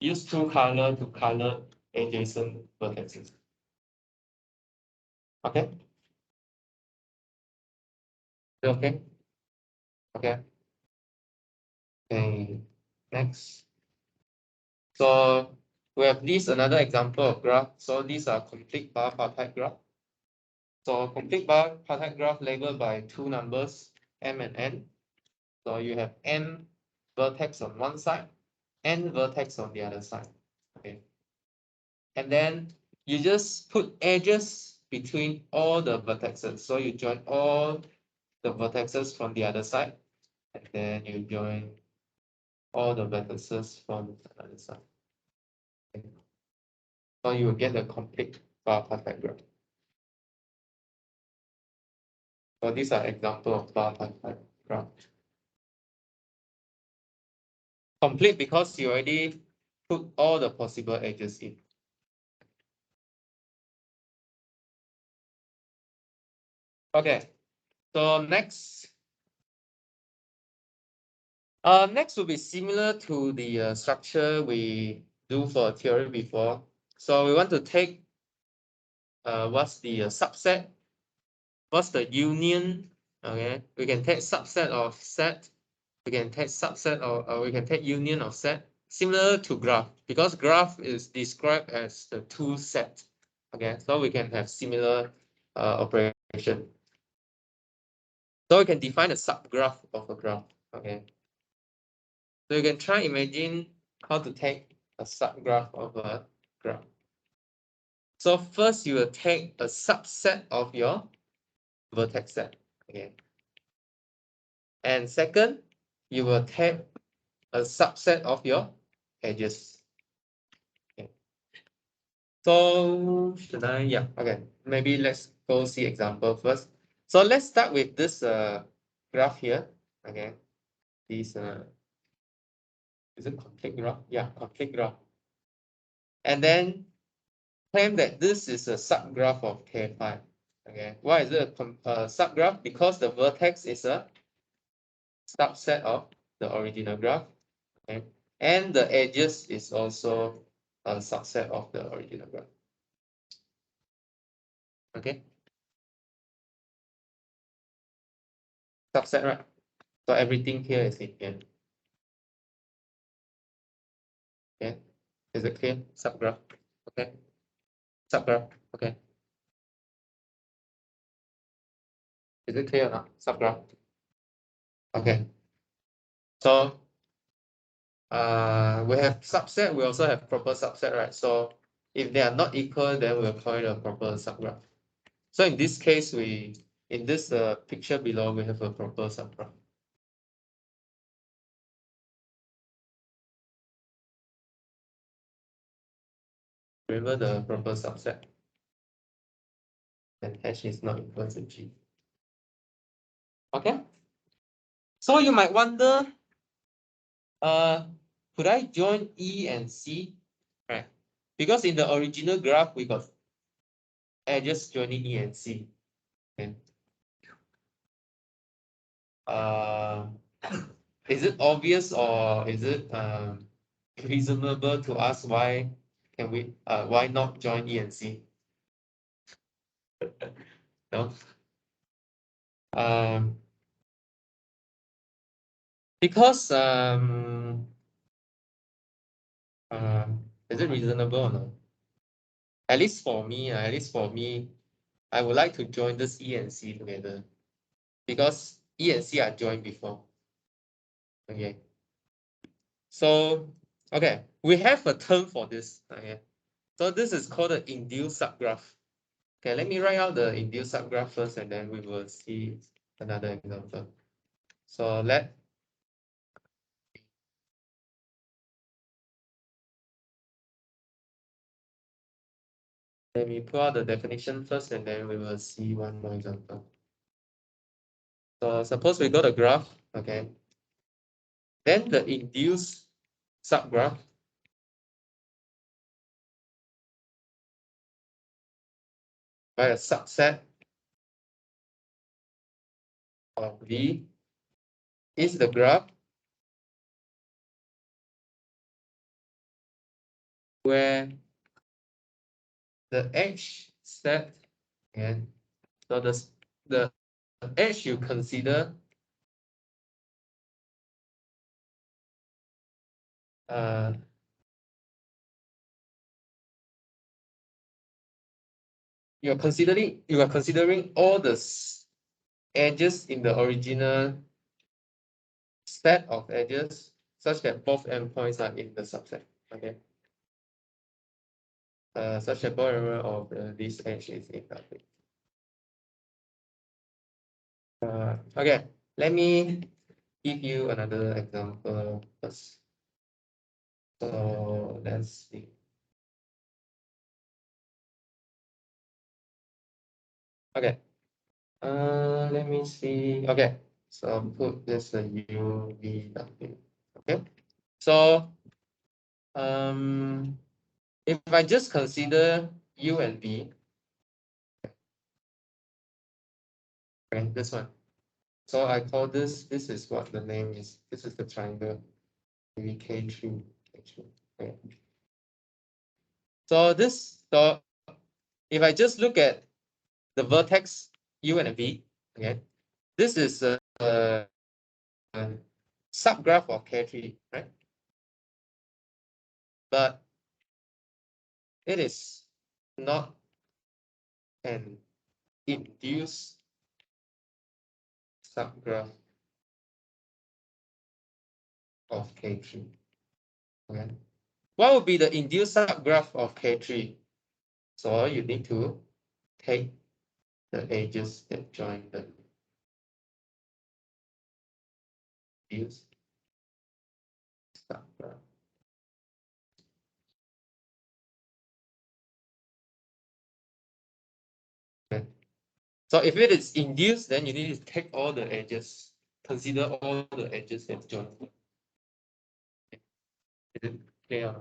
Use two color to color adjacent vertices. Okay. Okay. Okay. Okay. Next. So we have this another example of graph. So these are complete bipartite graph. So complete bipartite graph labeled by two numbers, M and N. So you have N vertex on one side, N vertex on the other side. Okay. And then you just put edges between all the vertexes. So you join all the vertexes from the other side, and then you join all the vertices from the other side. Okay. So you will get a complete bipartite graph. So these are examples of bipartite graph. Complete because you already put all the possible edges in. Okay, so next will be similar to the structure we do for a theory before. So we want to take what's the subset, what's the union. Okay, we can take subset of set, we can take subset of we can take union of set, similar to graph, because graph is described as the two set. Okay, so we can have similar operation. So we can define a subgraph of a graph. Okay, so you can try imagine how to take a subgraph of a graph. So first you will take a subset of your vertex set. Okay, and second you will take a subset of your edges. Okay. So should I? Yeah. Okay. Maybe let's go see example first. So let's start with this graph here. Okay. This is it complete graph? Yeah, complete graph. And then claim that this is a subgraph of K5. Okay. Why is it a subgraph? Because the vertex is a subset of the original graph. Okay. And the edges is also a subset of the original graph. Okay. Subset, right? So everything here is in here. Okay. Is it clear? Subgraph. Okay. Subgraph. Okay. Is it clear now? Subgraph. Okay. So we have subset, we also have proper subset, right? So if they are not equal, then we'll call it a proper subgraph. So in this case, in this picture below, we have a proper subgraph. Remember the proper subset. And H is not equal to G. Okay. So you might wonder, could I join E and C? Right. Because in the original graph, we got edges joining E and C. Okay. Uh, is it obvious or is it reasonable to ask why why not join E and C? No. Because is it reasonable or not? At least for me, I would like to join this E and C together because E and C are joined before. Okay. So okay, we have a term for this. Okay. So this is called the induced subgraph. Okay, let me write out the induced subgraph first, and then we will see another example. So let me pull out the definition first, and then we will see one more example. So suppose we got a graph, okay. Then the induced subgraph by a subset of V is the graph where the edge set, and so the edge you consider you are considering all the edges in the original set of edges such that both endpoints are in the subset. Okay. Such that both of this edge is in that. Okay, let me give you another example first. So let's see. Okay. Let me see. Okay. So I'll put this U V W. Okay. So if I just consider U and V, okay, this one. So I call this is what the name is. This is the triangle. Maybe K3. Okay. So if I just look at the vertex U and V, okay, this is a subgraph of K3, right? But it is not an induced subgraph of K3. Okay. What would be the induced subgraph of K3? So you need to take the edges that join the induced subgraph. Okay. So if it is induced, then you need to take all the edges, consider all the edges that join. Is it clear?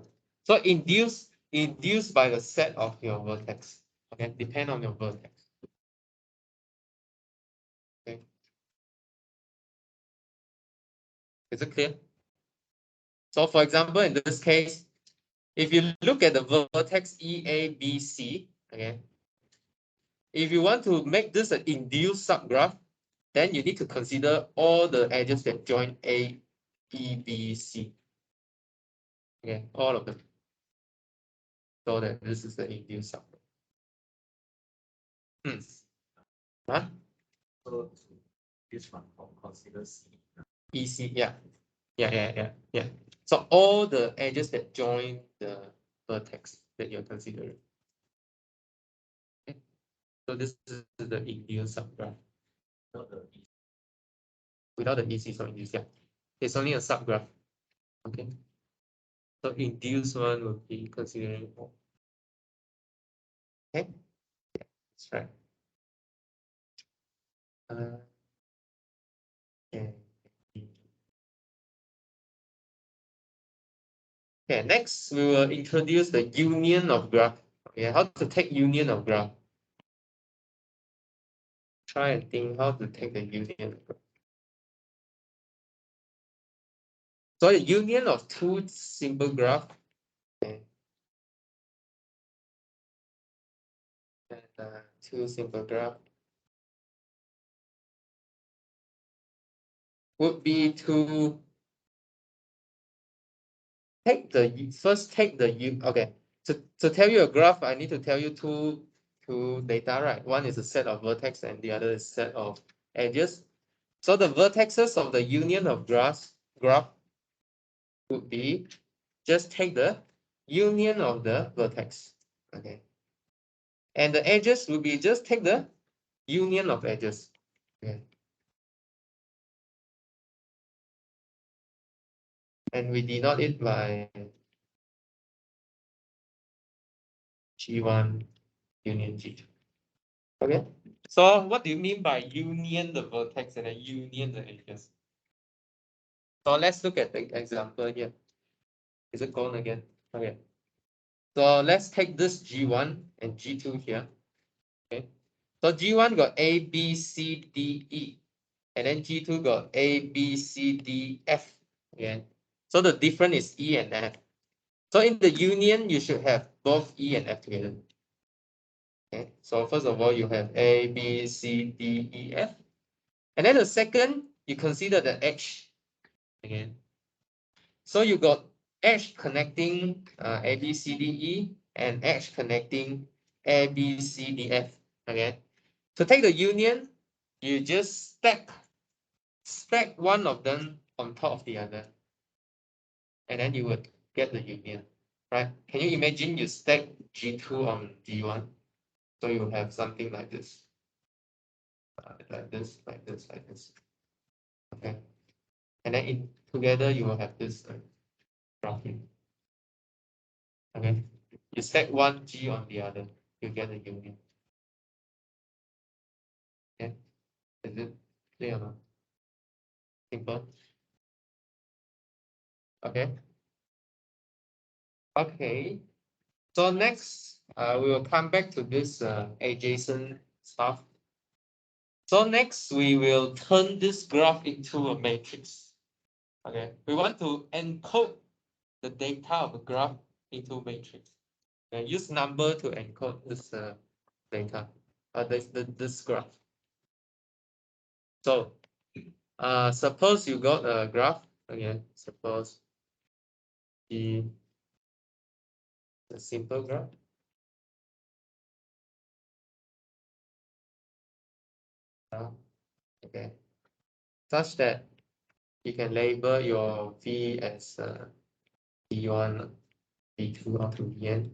So induced by the set of your vertex. Okay, depend on your vertex. Okay. Is it clear? So for example, in this case, if you look at the vertex EABC, okay, if you want to make this an induced subgraph, then you need to consider all the edges that join A, E, B, C. Okay, all of them. So that this is the induced subgraph. Huh? So this one consider C. EC, yeah. Yeah. So all the edges that join the vertex that you're considering. Okay. So this is the induced subgraph. Without the EC, so induced, yeah. It's only a subgraph. Okay. So induced one would be considering all. Okay. Yeah, that's right. Okay. Okay, next we will introduce the union of graph. Okay, how to take union of graph. Try and think how to take the union of graph. So the union of two simple graph. Okay. And two simple graph would be to take the okay. To tell you a graph, I need to tell you two data, right? One is a set of vertex and the other is a set of edges. So the vertexes of the union of graph would be just take the union of the vertex. Okay. And the edges would be just take the union of edges. Okay. And we denote it by G1 union G2. Okay. So what do you mean by union the vertex and then union the edges? So let's look at the example here. Is it gone again? Okay. So let's take this G1 and G2 here. Okay. So G1 got A, B, C, D, E. And then G2 got A, B, C, D, F. Okay. So the difference is E and F. So in the union, you should have both E and F together. Okay. So first of all, you have A, B, C, D, E, F. And then the second, you consider the edge. Again. So you got edge connecting A, B, C, D, E and edge connecting A, B, C, D, F. Okay. To take the union, you just stack one of them on top of the other. And then you would get the union. Right? Can you imagine you stack G2 on G1? So you have something like this. Like this, like this, like this. Okay. And then together you will have this graphing. Okay. You stack one G on the other, you get a union. Okay. Is it clear or not? Simple. Okay. Okay. So next, we will come back to this adjacent stuff. So next, we will turn this graph into a matrix. Okay. We want to encode the data of the graph into matrix. and use number to encode this data, this graph. So suppose you got a graph again. Suppose the simple graph. Okay, such that you can label your V as V1, V2 up to Vn.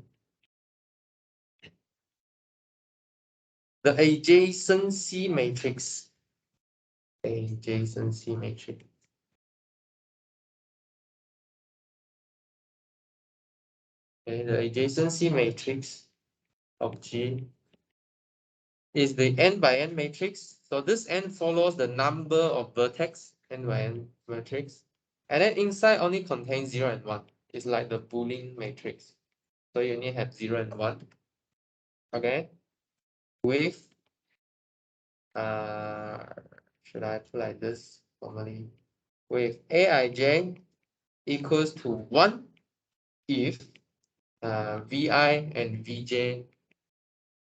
The adjacency matrix. Adjacency matrix. Okay, the adjacency matrix of G is the n by n matrix. So this n follows the number of vertex n by n matrix, and then inside only contains 0 and 1. It's like the Boolean matrix. So you only have 0 and 1. Okay, with should I put like this formally? With Aij equals to 1 if Vi and Vj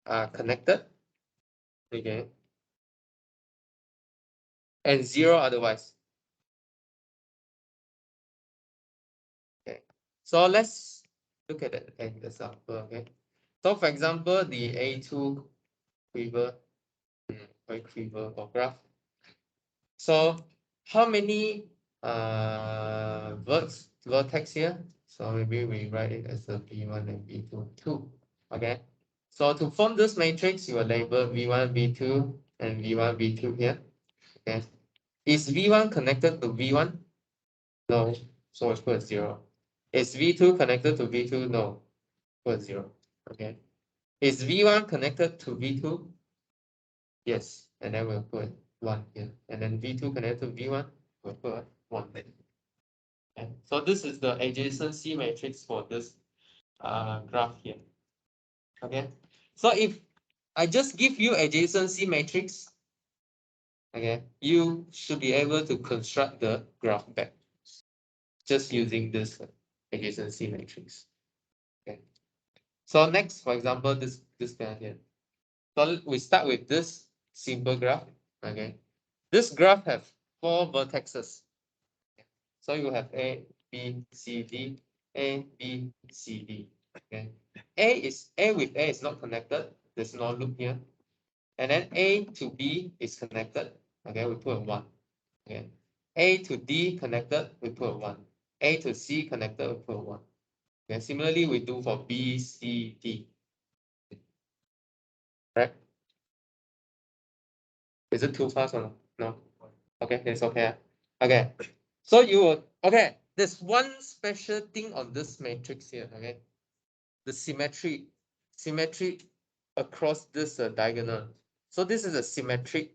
are connected. Okay, and 0 otherwise. Okay, so let's look at an example. Okay, so for example, the A2 quiver, quiver or graph. So how many vertex here? So maybe we write it as a V1 and V2, 2. Okay. So to form this matrix, you will label V1, V2, and V1, V2 here. Okay. Is V1 connected to V1? No. So it's put 0. Is V2 connected to V2? No. Put 0. Okay. Is V1 connected to V2? Yes. And then we'll put 1 here. And then V2 connected to V1, we'll put 1 there. Okay. So this is the adjacency matrix for this graph here. Okay. So if I just give you adjacency matrix, okay, you should be able to construct the graph back just using this adjacency matrix. Okay. So next, for example, this guy here. So we start with this simple graph. Okay. This graph have 4 vertexes. So you have A, B, C, D, A, B, C, D. Okay. A with A is not connected. There's no loop here. And then A to B is connected. Okay, we put a 1. Okay. A to D connected, we put a 1. A to C connected, we put a 1. Okay. Similarly, we do for B, C, D. Right? Is it too fast or no? No. Okay, it's okay. Okay. So you will, okay, there's one special thing on this matrix here. Okay. The symmetry across this diagonal. So this is a symmetric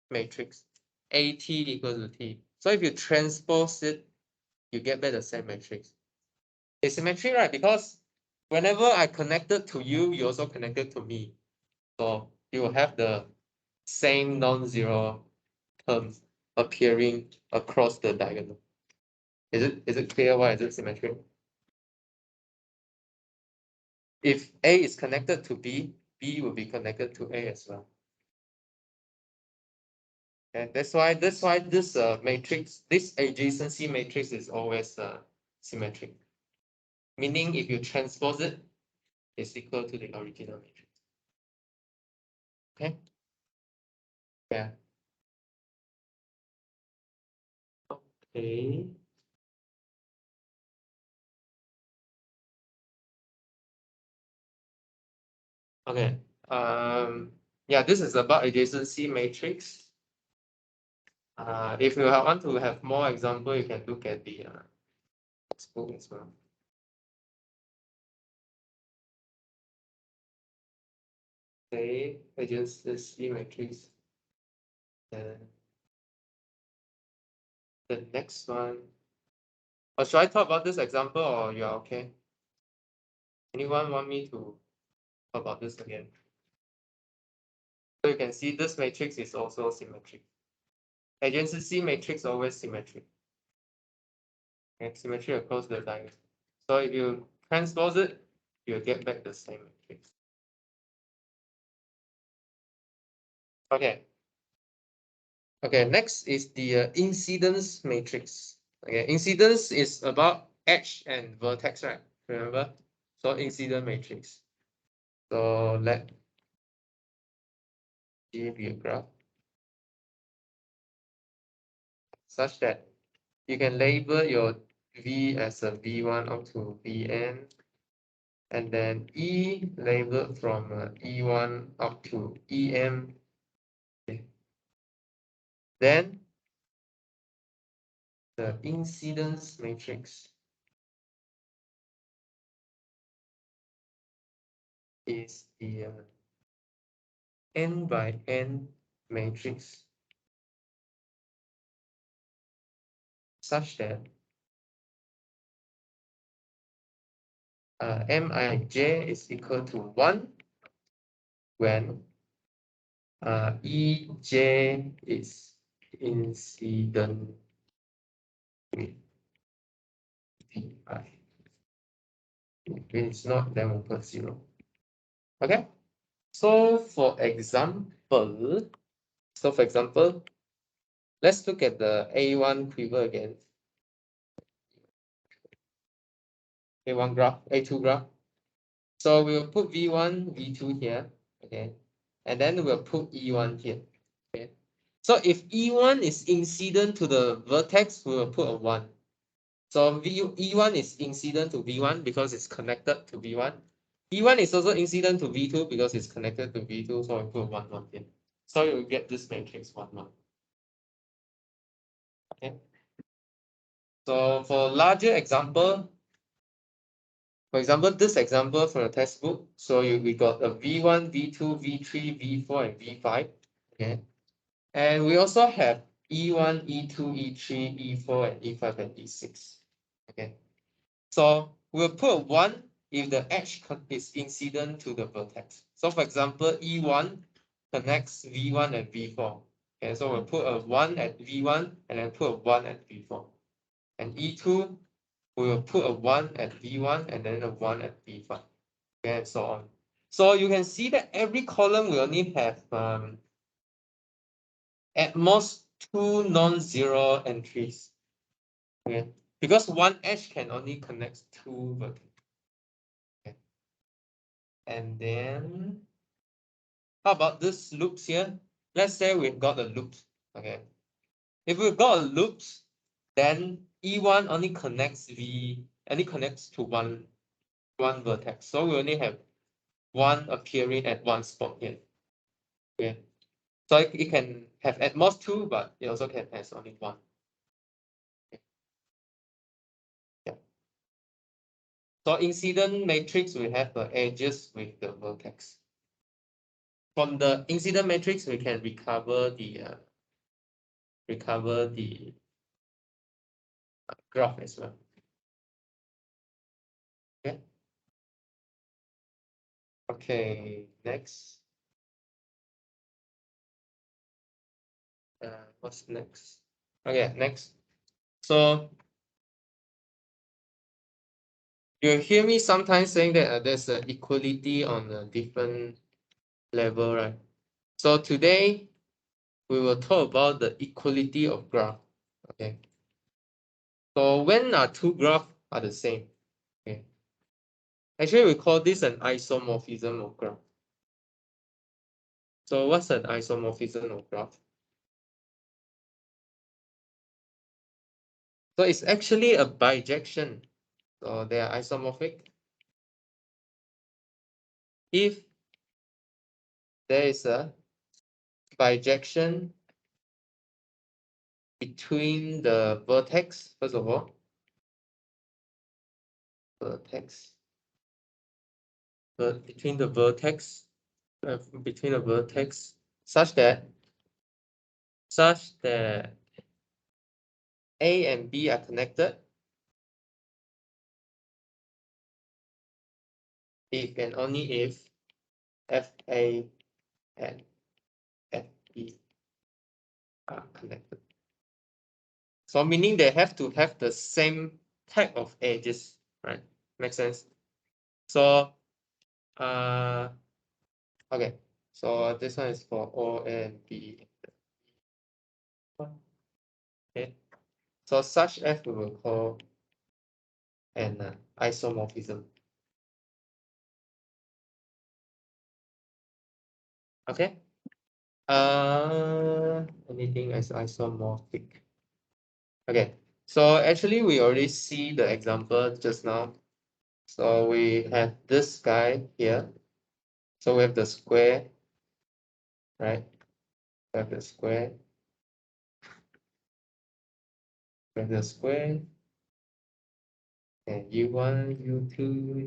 matrix. AT equals to T. So if you transpose it, you get back the same matrix. It's symmetric, right? Because whenever I connected to you, you also connected to me. So you will have the same non-zero terms appearing across the diagonal. Is it clear why is it symmetric? If A is connected to B, B will be connected to A as well. Okay, that's why this matrix, this adjacency matrix is always symmetric. Meaning if you transpose it, it's equal to the original matrix. Okay. Yeah. Okay. Okay. Yeah, this is about adjacency matrix. If you want to have more example, you can look at the textbook as well. Okay, adjacency matrix. And the next one. Or should I talk about this example or you're okay? Anyone want me to talk about this again? So you can see this matrix is also symmetric. Adjacency matrix always symmetric. Okay, symmetry across the diagonal. So if you transpose it, you'll get back the same matrix. Okay. Okay, next is the incidence matrix. Okay, incidence is about edge and vertex, right? Remember? So incident matrix. So let G be a graph such that you can label your V as a V1 up to Vn, and then E labeled from E1 up to Em. Okay. Then the incidence matrix is the n by n matrix such that Mij is equal to 1 when Ej is incident with Vi. If it's not, then we'll put 0. Okay. So for example, let's look at the A1 quiver again. A1 graph, A2 graph. So we'll put V1, V2 here, okay, and then we'll put E1 here. Okay. So if E1 is incident to the vertex, we will put a 1. So E1 is incident to V1 because it's connected to V1. E1 is also incident to V2 because it's connected to V2, so we put 1, 1 here. So you will get this matrix 1, 1. Okay. So for larger example, for example, this example from the textbook, so we got a V1, V2, V3, V4, and V5. Okay. And we also have E1, E2, E3, E4, and E5, and E6. Okay. So we'll put 1 if the edge is incident to the vertex. So for example, E1 connects V1 and V4. Okay, so we'll put a 1 at V1 and then put a 1 at V4. And E2, we will put a 1 at V1 and then a 1 at V5. Okay, and so on. So you can see that every column will only have at most 2 non-zero entries. Okay, because one edge can only connect 2 vertices. Okay. And then how about this loops here? Let's say we've got a loop. Okay. If we've got a loop, then E1 only connects to one vertex. So we only have 1 appearing at one spot here. Okay. So it can have at most 2, but it also can have only 1. Okay. Yeah. So incident matrix, we have the edges with the vertex. From the incident matrix, we can recover the graph as well. Okay. Okay, next. What's next? Okay, next. So you hear me sometimes saying that there's an equality on a different level, right? So today we will talk about the equality of graph. Okay. So when are two graphs are the same? Okay. Actually, we call this an isomorphism of graph. So what's an isomorphism of graph? So it's actually a bijection. So they are isomorphic if there is a bijection between the vertex, first of all, between the vertex such that A and B are connected if and only if FA and FB are connected. So meaning they have to have the same type of edges, right? Make sense? So okay, so this one is for O and B. Okay, so such F we will call an isomorphism. Okay. Anything as isomorphic. Okay, so actually we already see the example just now. So we have this guy here. So we have the square, right? We have the square. We have the square. And U1, U2,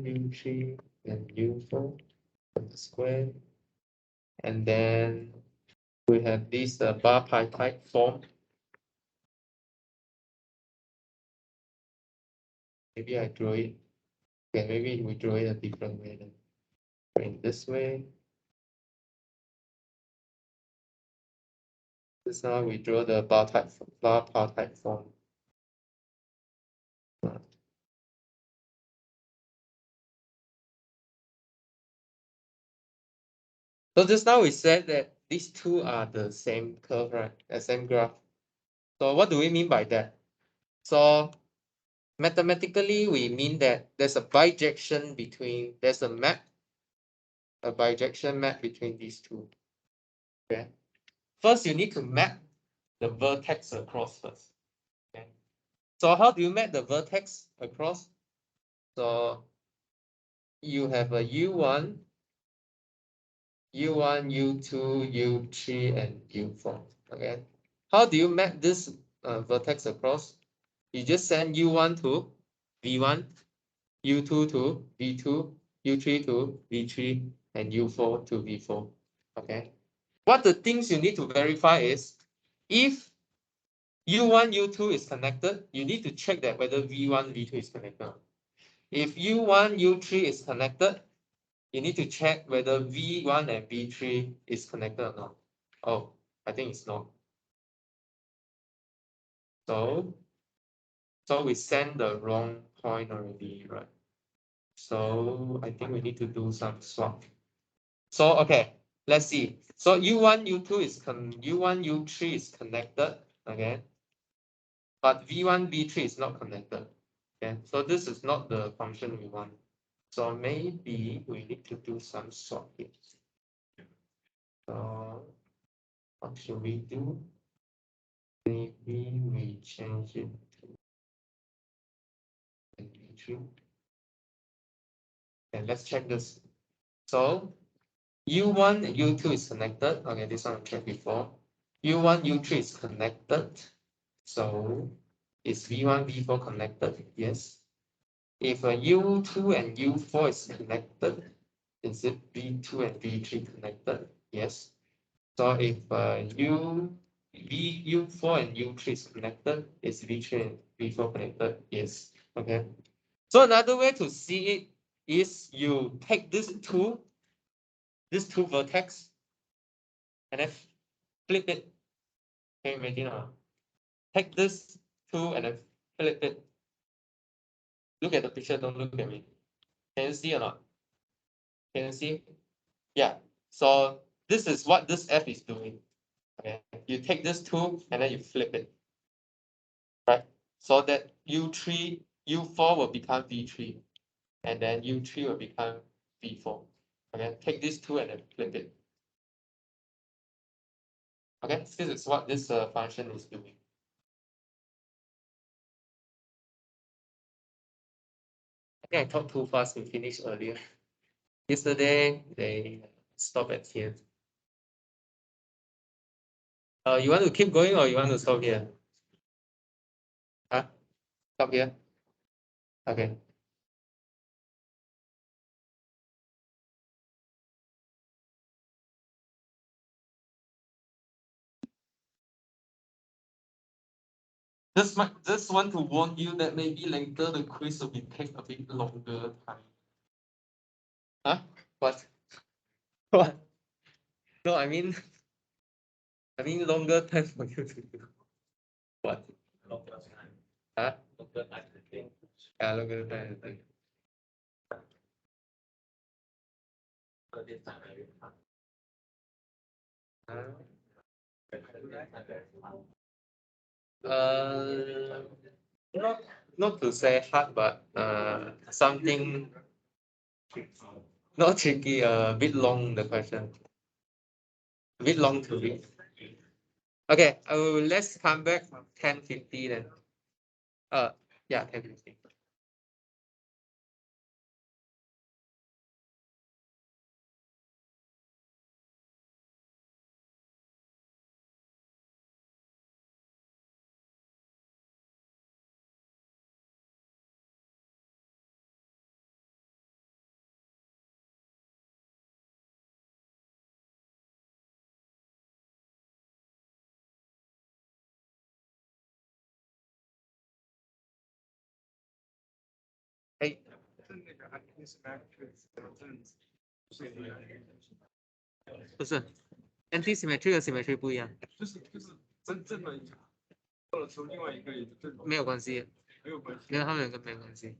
U3, and U4 of the square. And then we have this bar pi type form. Maybe I draw it. Okay, maybe we draw it a different way then. In this way. This now we draw the bar pi type form. So just now we said that these two are the same curve, right? The same graph. So what do we mean by that? So mathematically, we mean that there's a bijection between, there's a bijection map between these two. Okay. First, you need to map the vertex across first. Okay. So how do you map the vertex across? So you have a U1, U2, U3, and U4. Okay. How do you map this vertex across? You just send U1 to V1, U2 to V2, U3 to V3, and U4 to V4. Okay. What the things you need to verify is if U1, U2 is connected, you need to check that whether V1, V2 is connected. If U1, U3 is connected, you need to check whether V1 and V3 is connected or not. Oh, I think it's not. So we send the wrong point already, right? So I think we need to do some swap. So okay, let's see. So U1, U2 is U1, U3 is connected, okay? But V1, V3 is not connected. Okay, so this is not the function we want. So maybe we need to do some swap here. So what should we do? Maybe we change it to V3. And let's check this. So U1 and U2 is connected. Okay, this one I checked before. U1, U3 is connected. So is V1, V4 connected? Yes. If U2 and U4 is connected, is it V2 and V3 connected? Yes. So if U4 and U3 is connected, is V3 and V4 connected? Yes. Okay. So another way to see it is you take these two vertex and then flip it. Okay, imagine take this two and then flip it. Look at the picture, don't look at me. Can you see or not? Can you see? Yeah. So this is what this F is doing. Okay. You take this two and then you flip it. Right? So that U3, U4 will become V3. And then U3 will become V4. Okay. Take these two and then flip it. Okay. This is what this function is doing. I think I talked too fast. We finished earlier. Yesterday they stopped at here. You want to keep going or you want to stop here? Huh? Stop here. Okay. Just want to warn you that maybe later the quiz will be take a bit longer time. Huh? What? What? No, I mean longer time for you to do. What? Longer time. Huh? Longer time to think. Yeah, longer time to think. Not to say hard, but something not tricky, a bit long the question. A bit long to read. Okay, let's come back 10:50 then. Yeah, 10:50.哎，那个 anti-symmetric 不是 anti-symmetry 和 symmetry 不一样，就是真正的到了时候，另外一个也就正没有关系，没有关系。跟他们两个没有关系。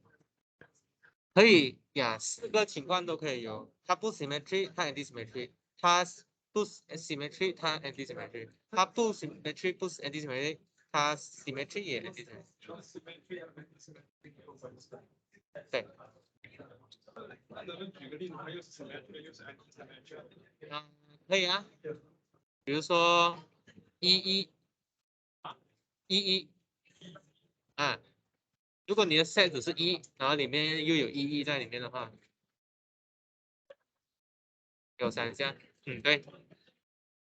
可以呀，4个情况都可以有。它不 symmetry， 它 anti-symmetry； 它不 symmetry， 它 anti-symmetry； 它不 symmetry， 不 anti-symmetry， 它 symmetry 也 anti-symmetry。对。那能不能举个例子？它又是 symmetry 又是 anti-symmetry？可以啊。比如说11啊，如果你的 set 只是1，然后里面又有11在里面的话，给我想一下，对。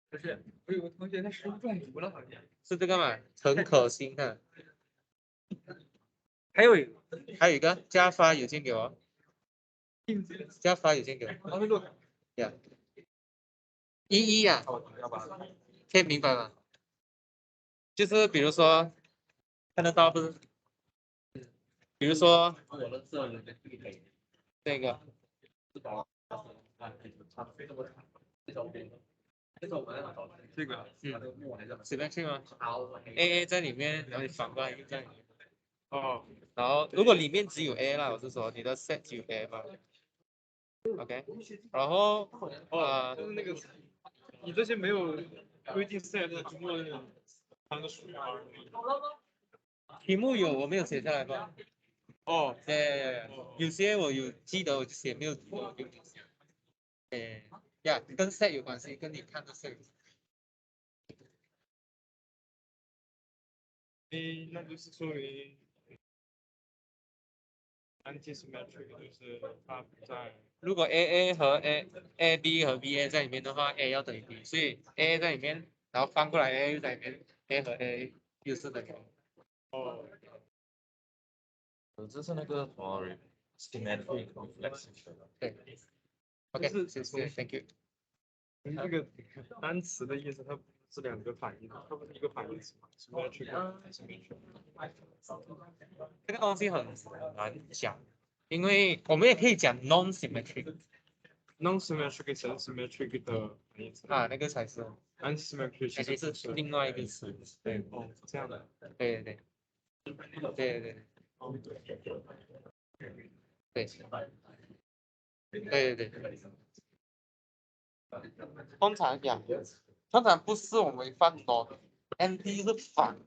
不是，我有个同学他食物中毒了，好像是这个嘛？陈可辛的。还有一个加发邮件给我，加发邮件给我。呀，11呀，可以明白吗？就是比如说，看得到不是？比如说这个。这个随便去吗 ？AA 在里面，然后你反过来又在里面。哦，然后如果里面只有 A 啦，我是说你的 set 只有 A 嘛。OK， 然后就是那个你这些没有规定 set 的题目当个数啊。题目有，我没有写下来吧？哦，对，有些我有记得，我就写，没有记得我就没写。呀，跟 set 有关系，跟你看的 set 有关系。那就是说明 anti-symmetric 就是它不在。如果 AA 和 AB 和 BA 在里面的话 ，A 要等于 B， 所以 AA 在里面，然后翻过来 AA 又在里面 ，A 和 A 又是等于。哦，这是那个什么 symmetric reflexive。对。OK， 谢谢 ，Thank you。这个单词的意思，它不是两个反义词，它不是一个反义词吗 ？symmetric。这个东西很难讲，因为我们也可以讲 non-symmetric。non-symmetric 是 symmetric 的反义词啊，那个才是 ，anti-symmetric 其实是另外一个词。对，哦，这样的。对对对对对。通常讲，通常不是我们放 non，NT 是反。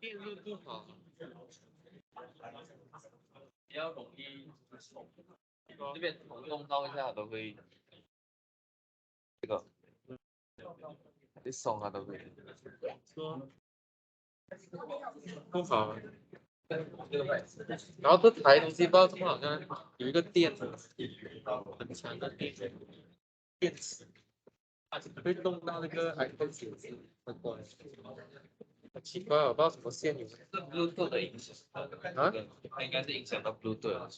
电路不好，比较容易这边同动到一下都会这个一松啊都会。说不好，然后这台东西不知道怎么好像有一个电很强的电池，会动到那个 iPhone 显示，很奇怪，我不知道什么线有。是 Bluetooth 的影响啊？它应该是影响到 Bluetooth。啊？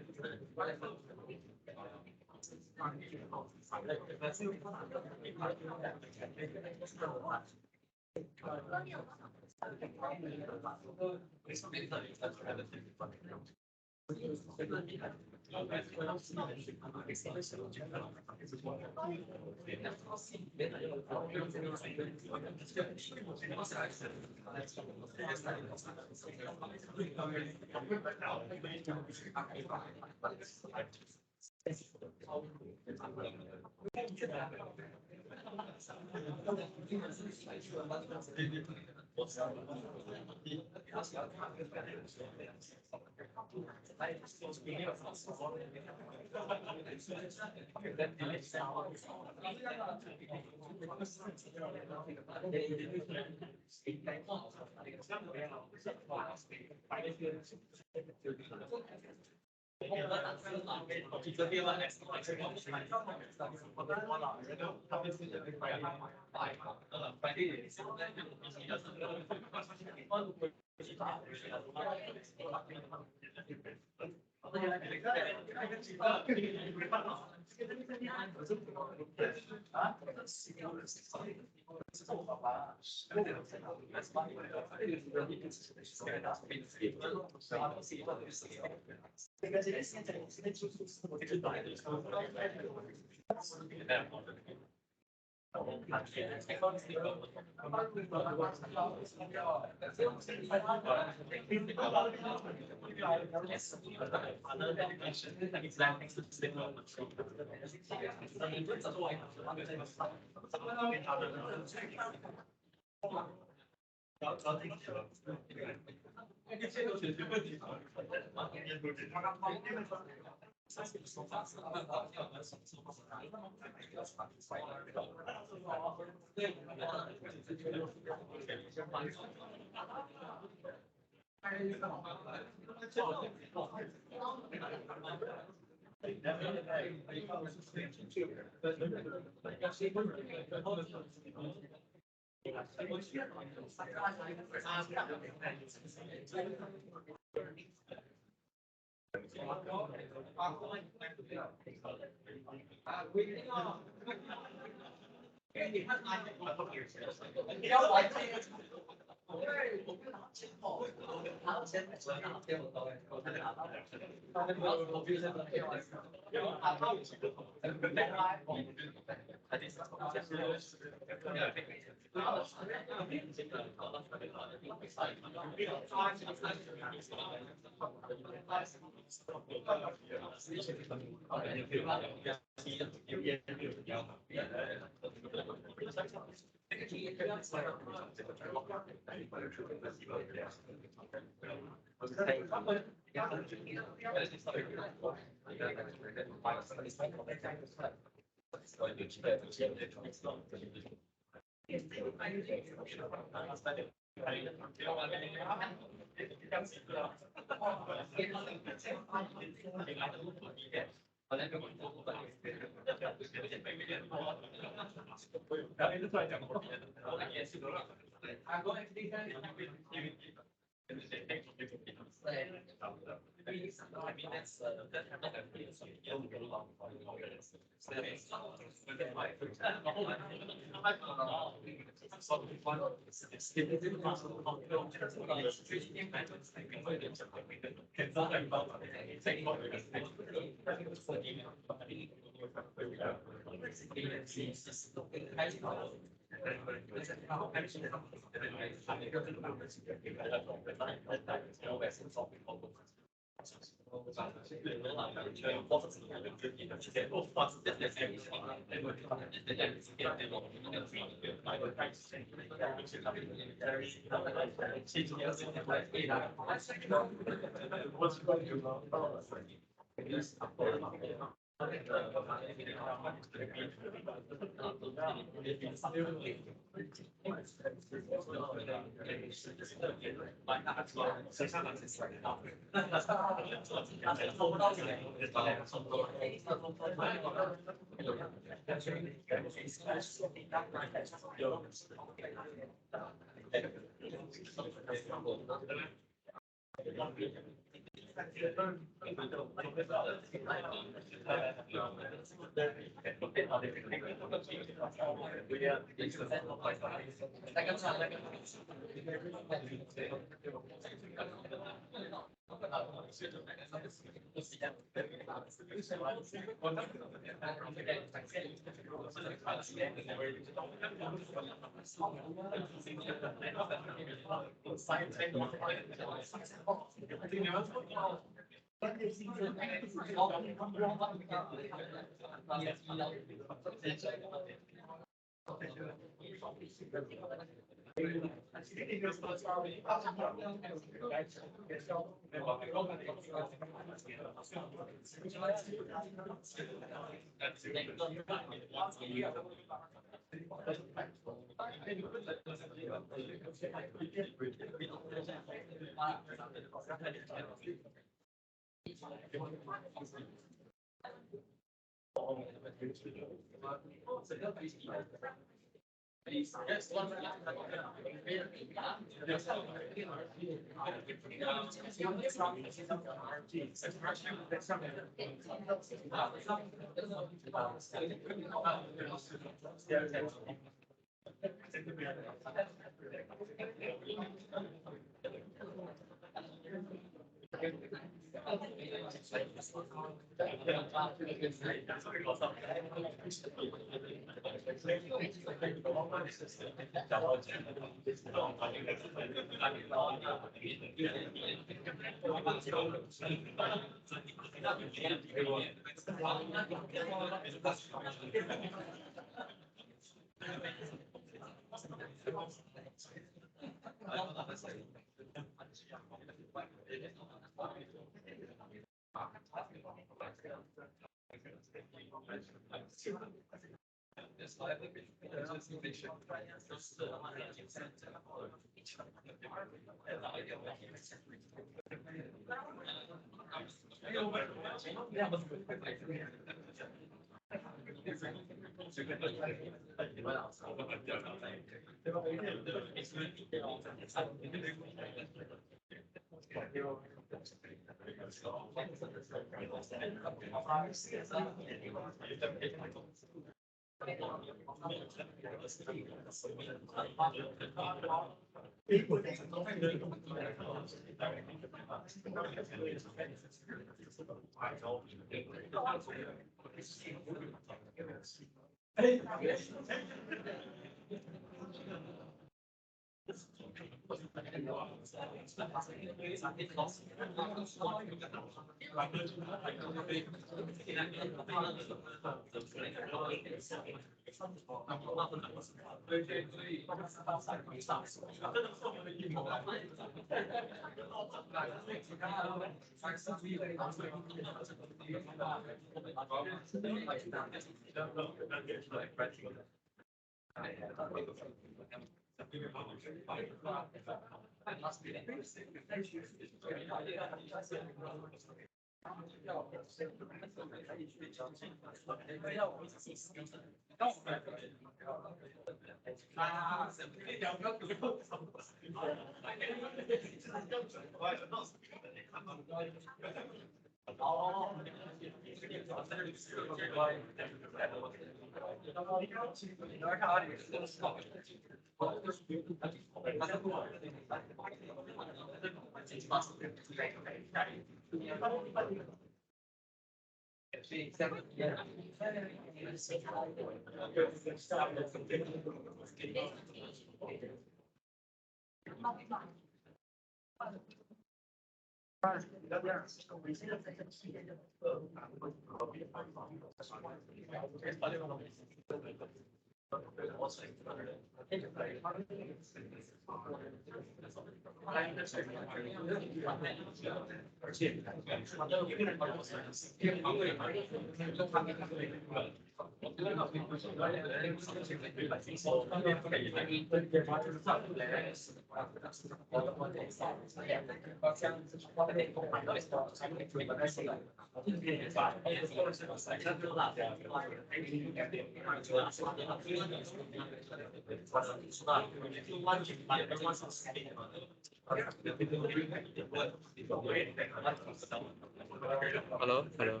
Hello, hello,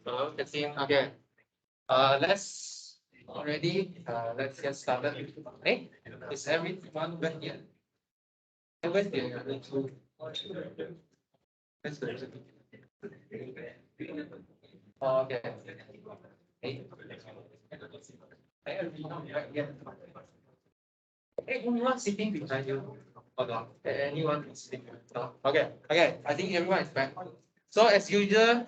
hello, testing. Okay. Let's already. Let's get started. Hey, is everyone back yet? Where's the other two? Where's the okay. Hey, everyone back yet? Hey, anyone sitting behind you? Or not? Anyone sitting? No. Okay. Okay. I think everyone is back. So as usual,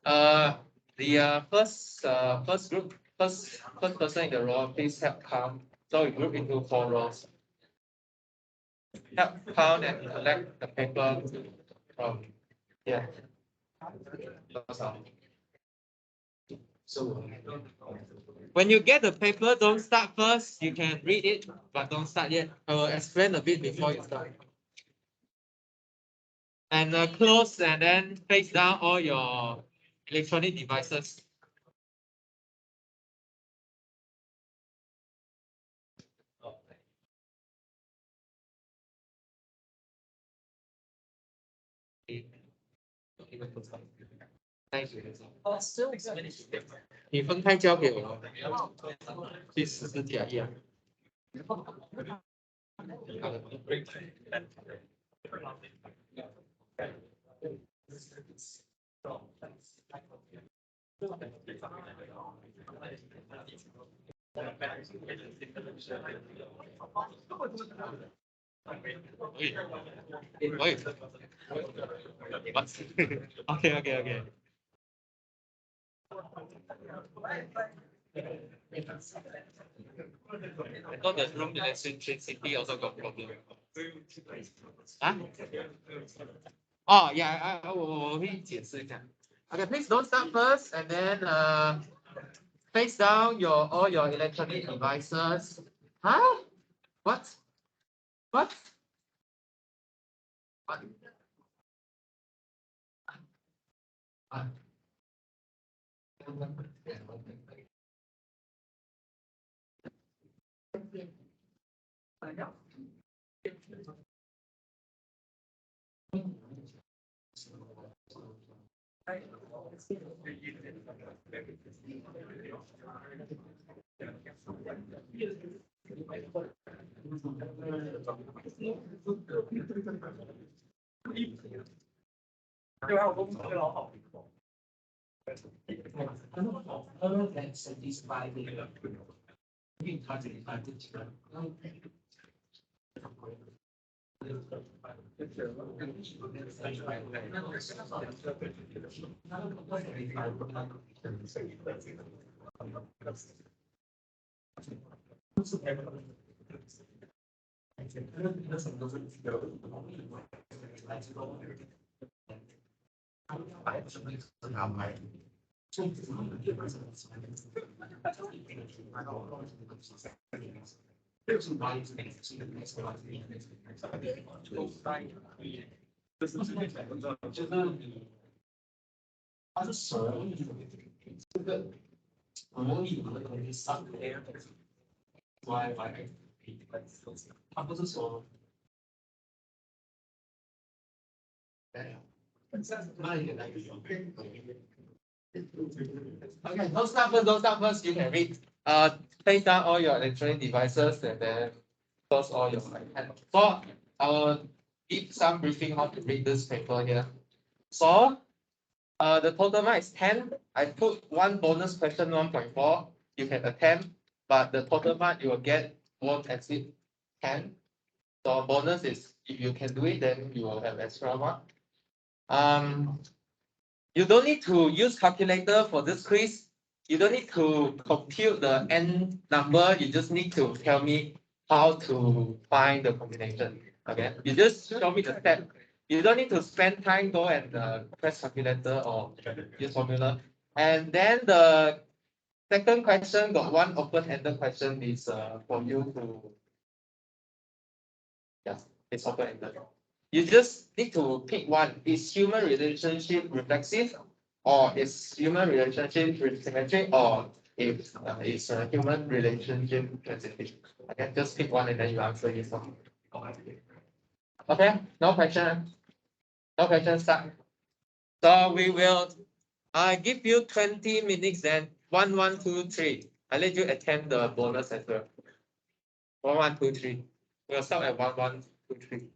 the first group, first person in the row, please help count. So we group into 4 rows. Help count and collect the paper from here. So when you get the paper, don't start first. You can read it, but don't start yet. I will explain a bit before you start. And close and then face down all your electronic devices.你分开交给我，去试试假样。喂，OK。I thought the room electricity also got problem. Huh? Oh yeah, 我会解释一下。Okay, please don't start first, and then face down all your electronic devices. Huh? What? What? Okay, don't start first. You can read. Take down all your electronic devices and then close all your iPad. So I will give some briefing how to read this paper here. So the total mark is 10. I put one bonus question 1.4. You can attempt, but the total mark you will get won't exceed 10. So bonus is if you can do it, then you will have extra mark. You don't need to use calculator for this quiz. You don't need to compute the n number. You just need to tell me how to find the combination. Okay, you just show me the step. You don't need to spend time go and press calculator or use formula. And then the second question got one open-ended question is for you to it's open-ended. You just need to pick one. Is human relationship reflexive, or is human relationship symmetric, or if is human relationship transitive? Okay, just pick one and then you answer yes or no. Okay, no question. No question. Start. So we will give you 20 minutes and 1, 1, 2, 3. I let you attempt the bonus as well. 1, 1, 2, 3. We'll start at 1, 1, 2, 3.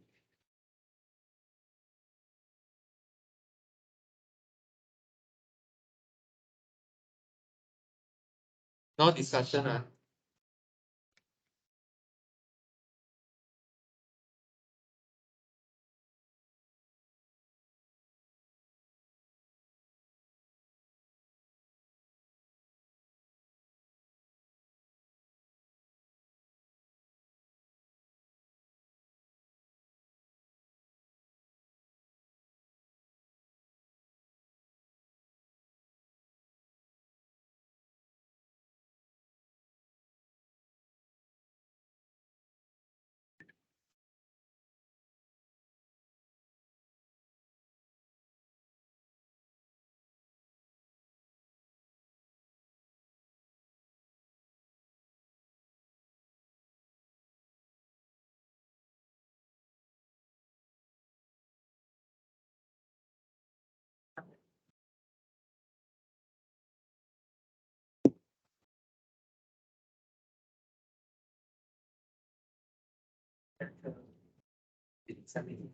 No discussion. examine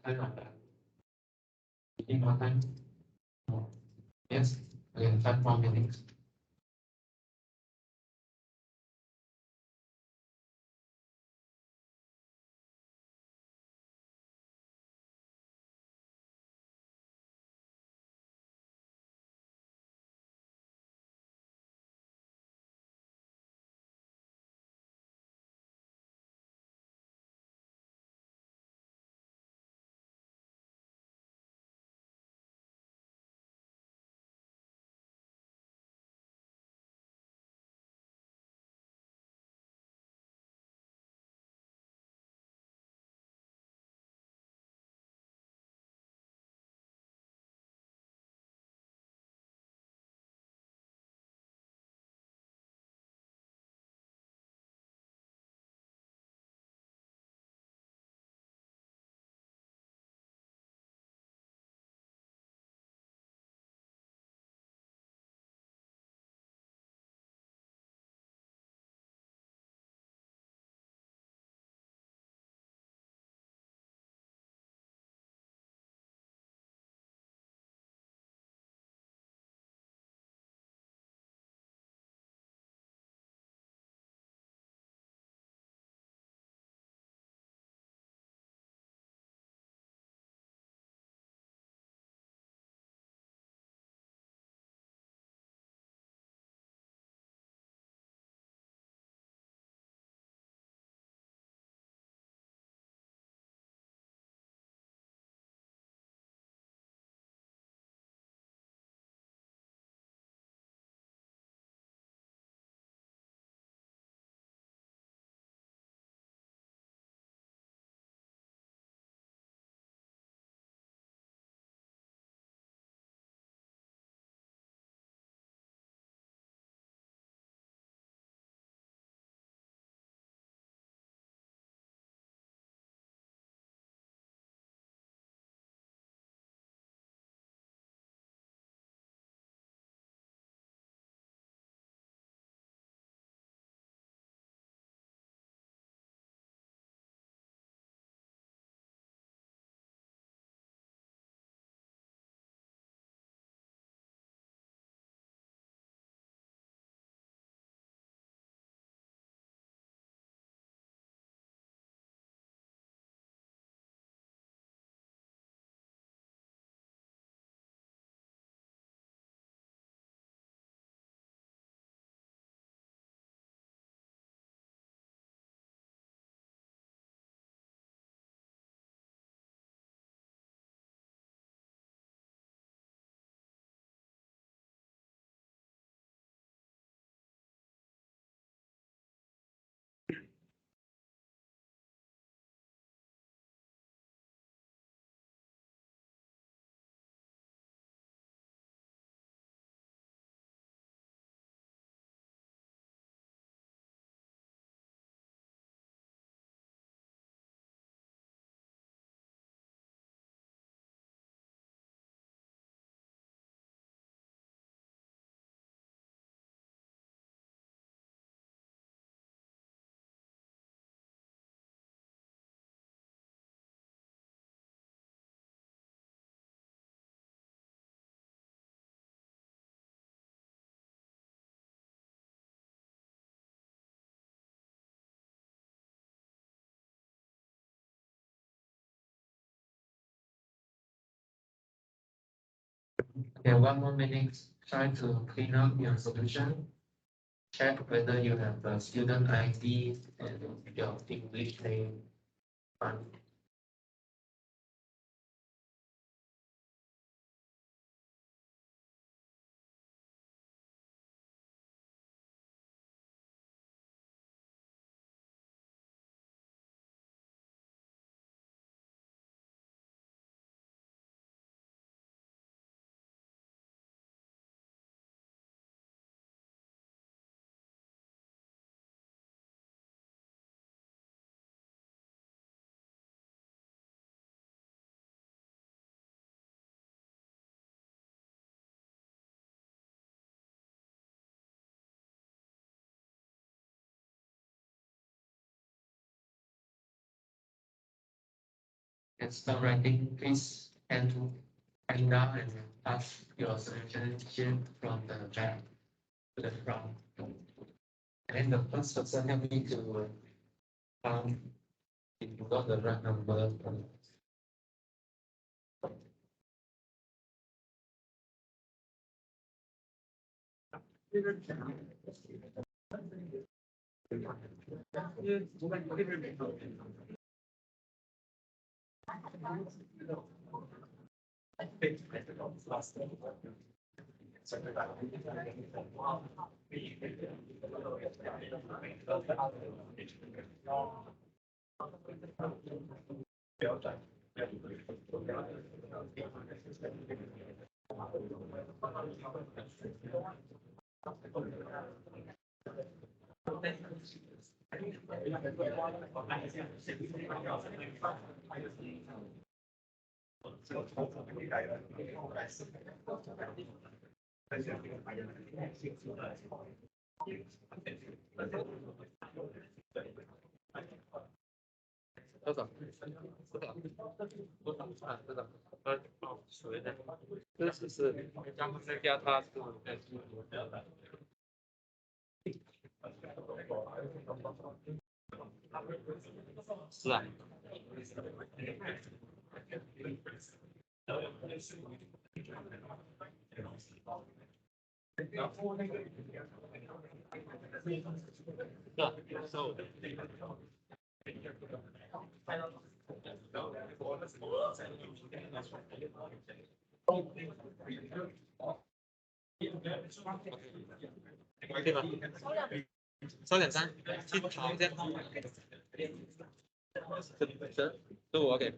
time on that. You need more time? No. Yes, again, 5 more minutes. Okay, 1 more minute. Try to clean up your solution. Check whether you have the student ID and your English name. Fine. and start writing, please hand down and pass your solution sheet from the back to the front. And then the first person help me to count if you got the right number.多少？谁的？是，然后再加他是。是啊。对吧？收两张，去讨一下。这我给。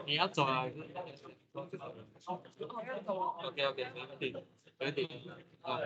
你要走啊？OK OK，可以啊。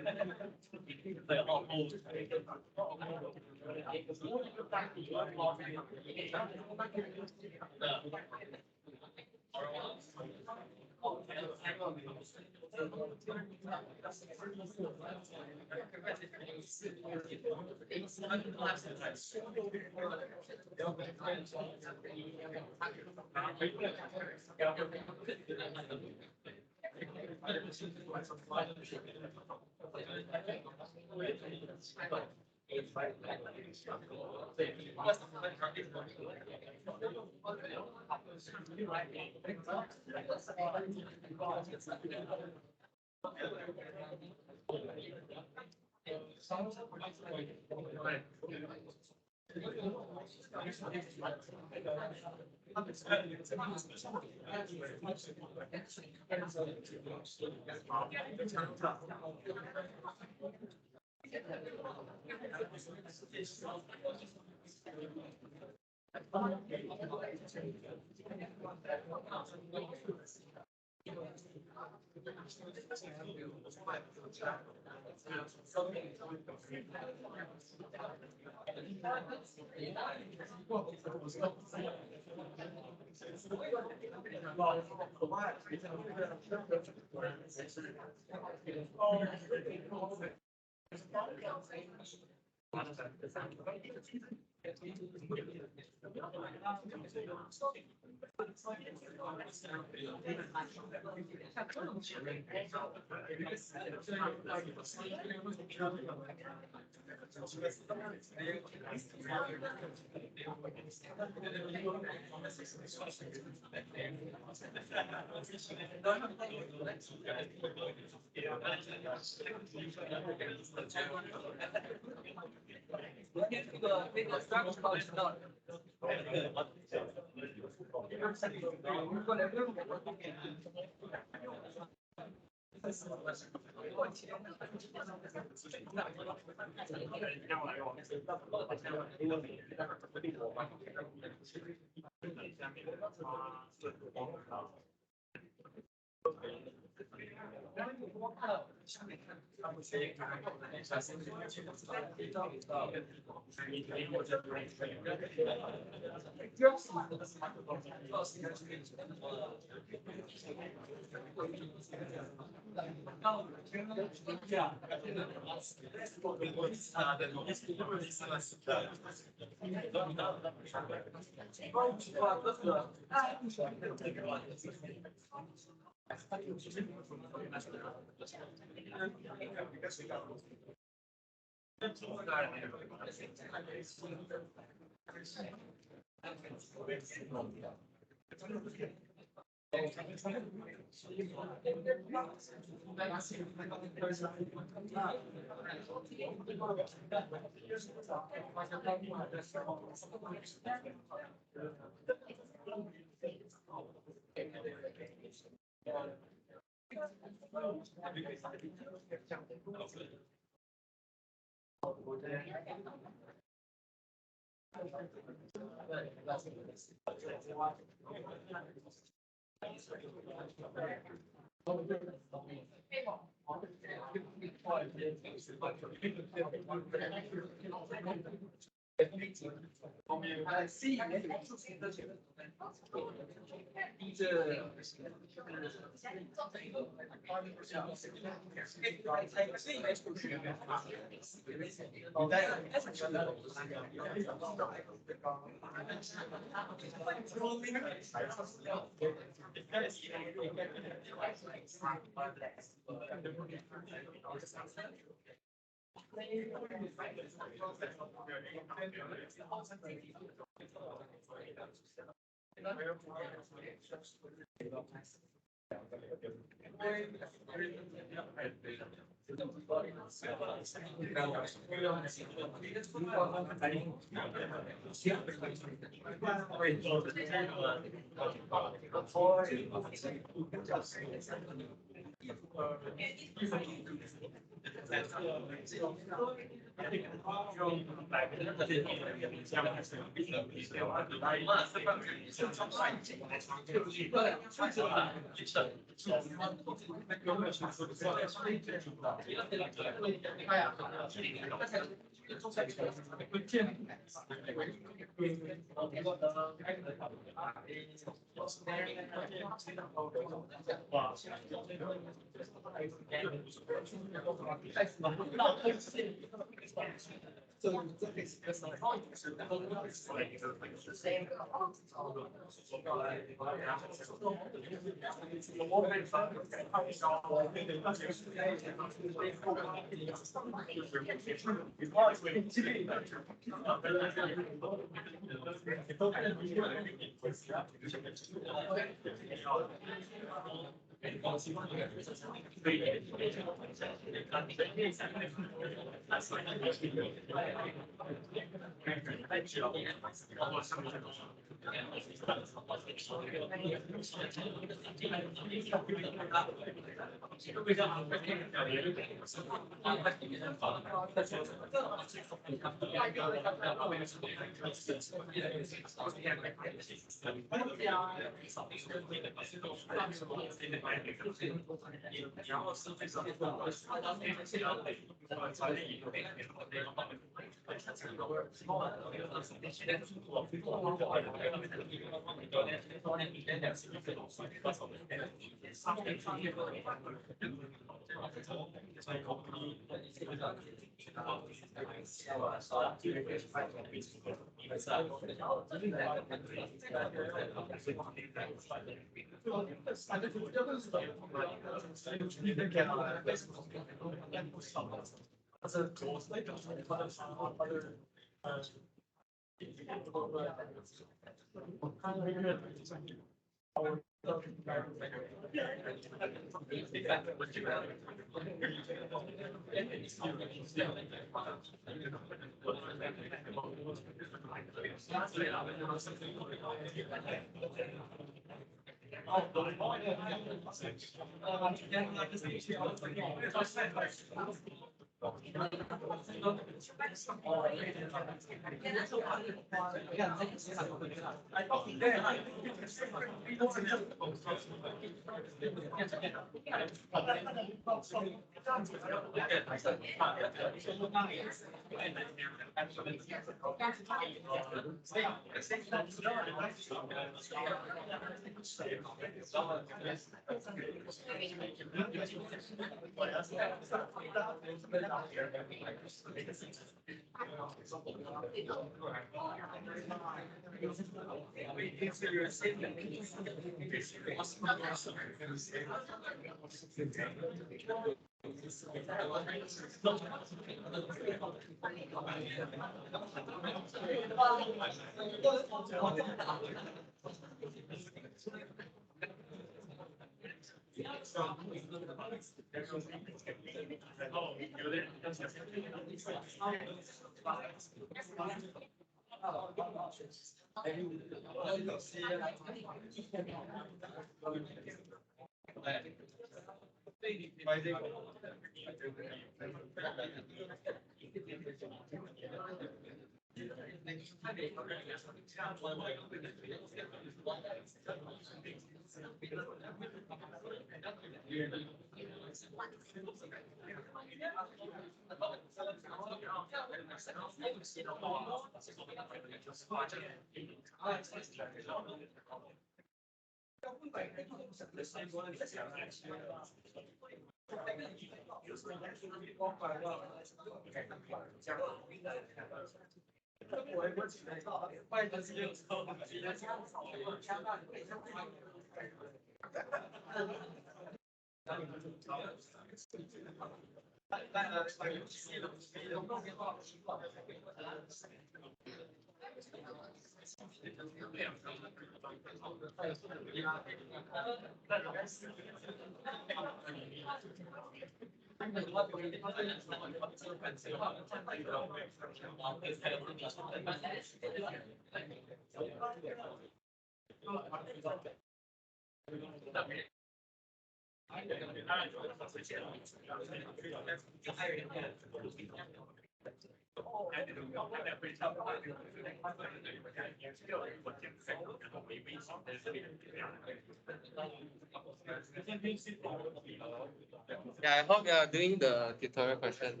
Yeah, I hope you are doing the tutorial question.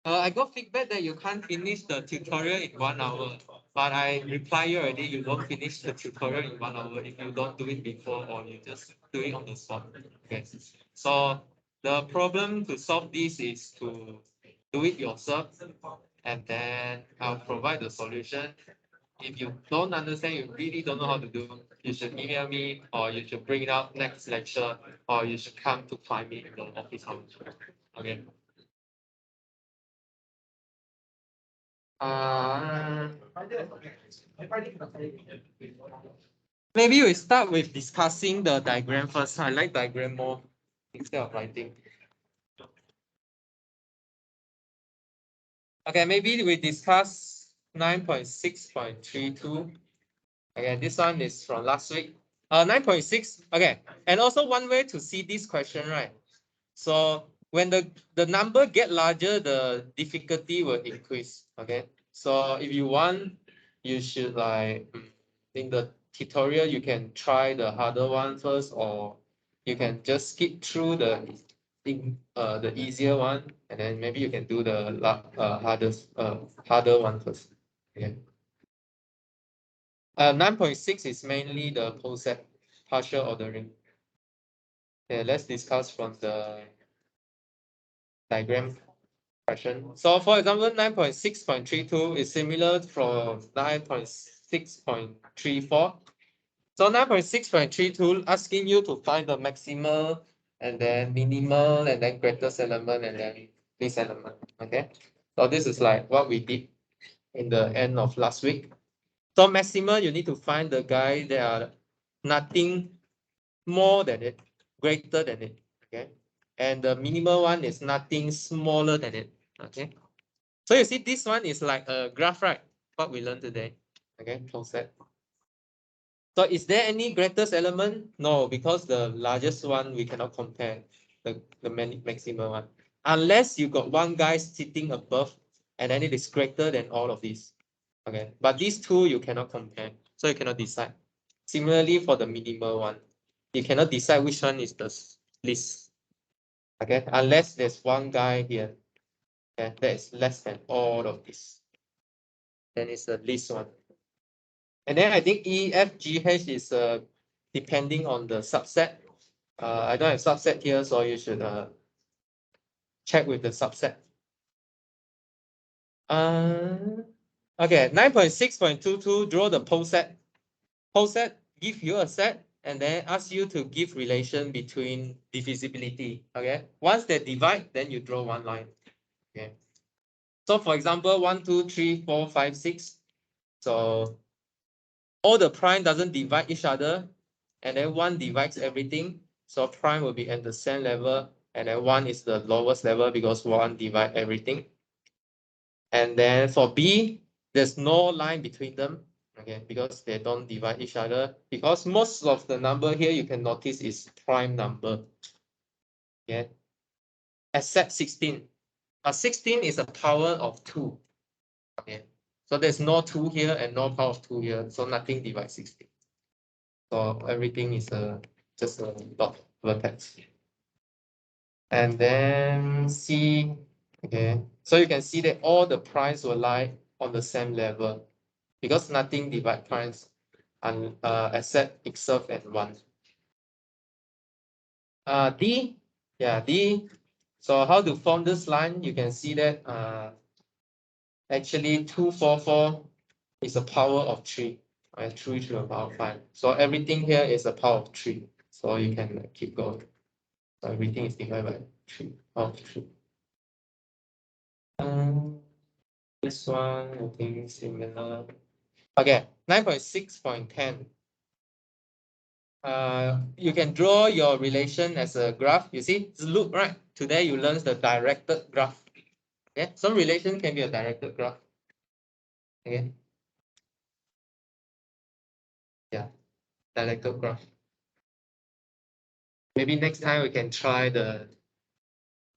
I got feedback that you can't finish the tutorial in 1 hour, but I reply you already. You won't finish the tutorial in 1 hour if you don't do it before or you just do it on the spot. Okay. So the problem to solve this is to do it yourself, and then I'll provide the solution. If you don't understand, you really don't know how to do, you should email me, or you should bring it up next lecture, or you should come to find me in the office hours. Okay. Maybe we start with discussing the diagram first. I like diagram more instead of writing. Okay, maybe we discuss 9.6.32. Okay, this one is from last week. 9.6. Okay, and also one way to see this question, right? So when the number get larger, the difficulty will increase. Okay, so if you want, you should like in the tutorial you can try the harder one first, or you can just skip through the easier one, and then maybe you can do the harder one first. Okay. 9.6 is mainly the poset partial ordering. Okay, let's discuss from the diagram question. So for example, 9.6.32 is similar from 9.6.34. So 9.6.32 asking you to find the maximal and then minimal and then greatest element and then least element. Okay. So this is like what we did in the end of last week. So maximal, you need to find the guy that are nothing more than it, greater than it. Okay. And the minimal one is nothing smaller than it. Okay. So you see this one is like a graph, right? What we learned today. Okay, concept. So is there any greatest element? No, because the largest one we cannot compare the maximum one. Unless you got one guy sitting above and then it is greater than all of these. Okay, but these two you cannot compare. So you cannot decide. Similarly for the minimal one, you cannot decide which one is the least. Okay, unless there's one guy here. Okay, that is less than all of this. Then it's the least one. And then I think E, F, G, H is depending on the subset. I don't have subset here, so you should check with the subset. Okay, 9.6.22, draw the poset. Poset give you a set and then ask you to give relation between divisibility. Okay, once they divide, then you draw one line. Okay. So for example, 1, 2, 3, 4, 5, 6. So all the prime doesn't divide each other, and then 1 divides everything. So prime will be at the same level, and then 1 is the lowest level because 1 divide everything. And then for B, there's no line between them, okay, because they don't divide each other. Because most of the number here you can notice is prime number. Okay, except 16. 16 is a power of 2. Okay, so there's no 2 here and no power of 2 here, so nothing divides 16. So everything is just a dot vertex. And then C, okay. So you can see that all the price will lie on the same level because nothing divide price except itself and 1. D, yeah, D. So how to form this line? You can see that actually 244 is a power of 3. 3 to the power of 5. So everything here is a power of 3. So you can keep going. So everything is divided by 3, power of 3. This one, I think similar. Okay, 9.6.10. You can draw your relation as a graph. You see, it's loop, right? Today you learn the directed graph. Okay, some relation can be a directed graph. Okay. Yeah, directed graph. Maybe next time we can try the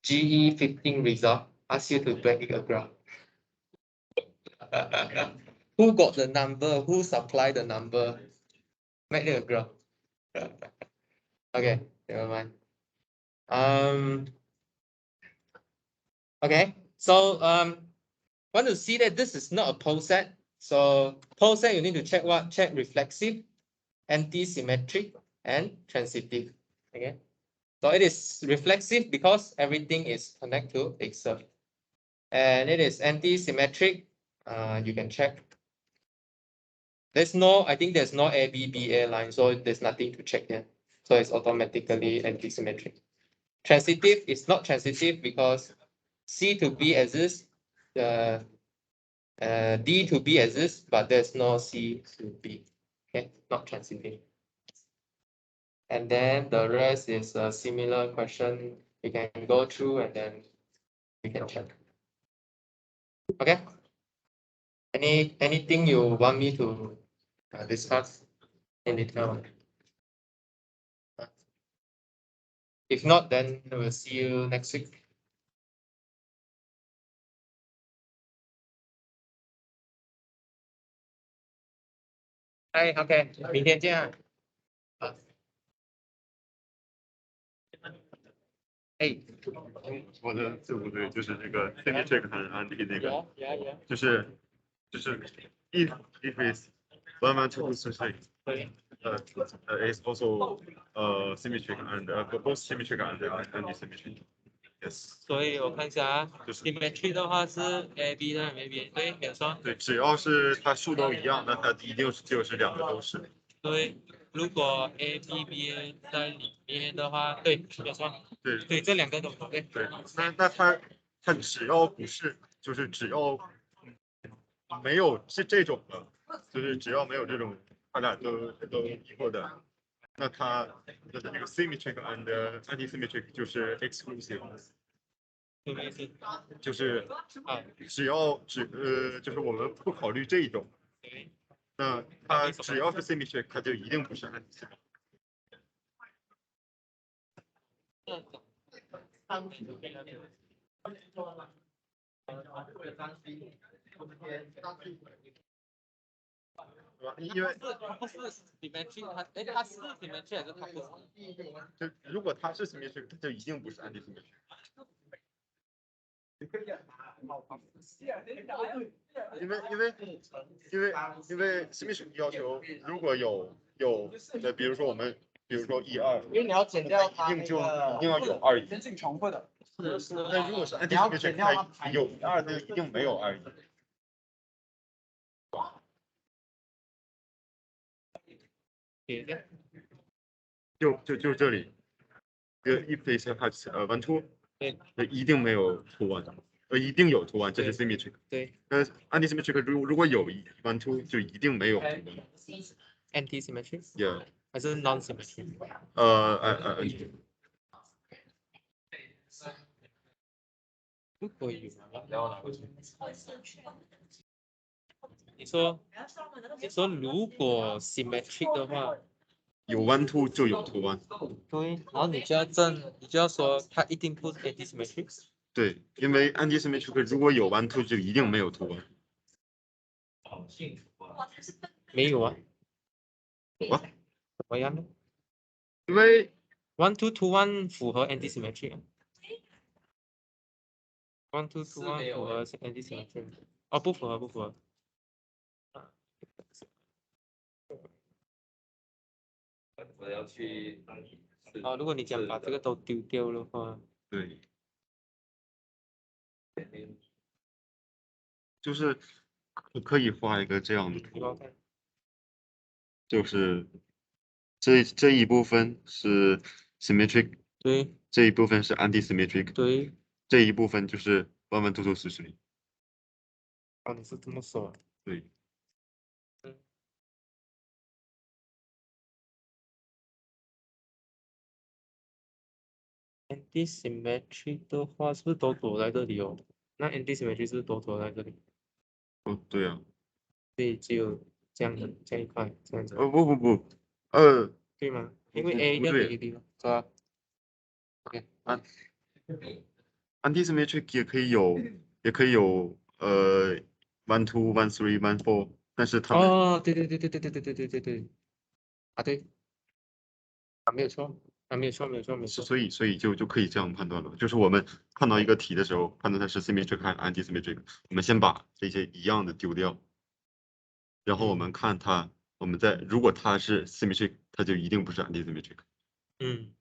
GE 15 result. Ask you to make a graph. Who got the number? Who supplied the number? Make it a graph. Okay, never mind. Okay, so want to see that this is not a pole set. So pole set, you need to check what? Check reflexive, anti-symmetric, and transitive. Okay, so it is reflexive because everything is connected to itself, and it is anti-symmetric. You can check. There's no, I think there's no ABBA line, so there's nothing to check here. So it's automatically anti-symmetric. Transitive is not transitive because C to B exists, D to B exists, but there's no C to B. Okay, not transitive. And then the rest is a similar question. You can go through and then you can check. Okay. Anything you want me to discuss in detail? If not, then we'll see you next week. OK， 明天见啊。哎，我的字不对，就是这个 symmetric 和 anti 那个，就是if is 1 1 2 3 is also symmetric and both symmetric and anti-symmetric. Yes. 所以我看一下啊，symmetry 的话是 A B 的 A B， 对，没有错。对，只要是它数都一样，那它一定就是两个都是。对，如果 A B B 在里面的话，对，没有错。对，这两个都对。对，那它只要不是，就是只要没有是这种的，就是只要没有这种，它俩都equal的，那它的这个 symmetric and anti-symmetric 就是 exclusive。什么意思？就是只要就是我们不考虑这一种，那它只要是 symmetric， 它就一定不是 anti-symmetric。因为它不是 symmetric， 它是 symmetric 还是它不是？就如果它是 symmetric， 它就一定不是 anti-symmetric。因为 symmetric 要求，如果有比如说1、2，因为你要减掉它一定要有2、1。先进重复的。是。那如果是 anti-symmetric， 它有1、2，那一定没有2、1。就这里，if is has 1 2， 对，一定没有 2 1， 一定有 2 1， 这是 symmetric。对。anti-symmetric 如果有1 2， 就一定没有 2 1。anti-symmetric。Yeah。还是 non-symmetric？ 如果有，你说如果 symmetric 的话，有 1 2就有 2 1。对，然后你就要说它一定不是 anti-symmetric。对，因为 anti-symmetric 如果有 1 2就一定没有 2 1。没有啊？啊？怎么样呢？因为 1 2 2 1符合 anti-symmetric。1 2 2 1符合 anti-symmetric 哦，不符合，不符合。我要去。哦，如果你讲把这个都丢掉的话，对，就是可以画一个这样的图，就是这一部分是 symmetric，对这一部分是 anti-symmetric，对，这一部分就是弯弯凸凸实心。哦，你是这么说啊。对， anti-symmetric 的话，是不是都躲在这里哦？那 anti-symmetric 是不是都躲在这里？哦对啊，所以只有这样的这一块这样子，不，对吗？因为 A 不对要等于 B 嘛，是吧？OK，anti-symmetric 也可以有1 2 1 3 1 4，但是他们哦，对，啊对，啊没有错，啊没有错，没有错，没有错。所以就可以这样判断了，就是我们看到一个题的时候，判断它是 symmetric 还是 anti-symmetric，我们先把这些一样的丢掉，然后我们看它，如果它是 symmetric，它就一定不是 anti-symmetric。嗯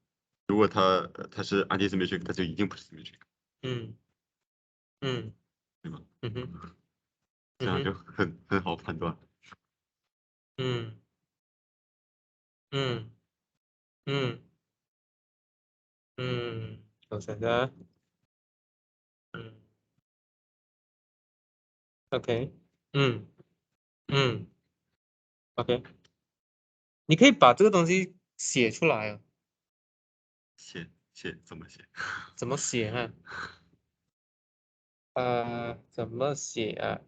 如果它是 anti-symmetric，它就一定不是 symmetric，嗯嗯对吧？嗯哼这样就很好判断。嗯嗯我想想，OK，嗯，OK，你可以把这个东西写出来啊，怎么写？怎么写啊？怎么写啊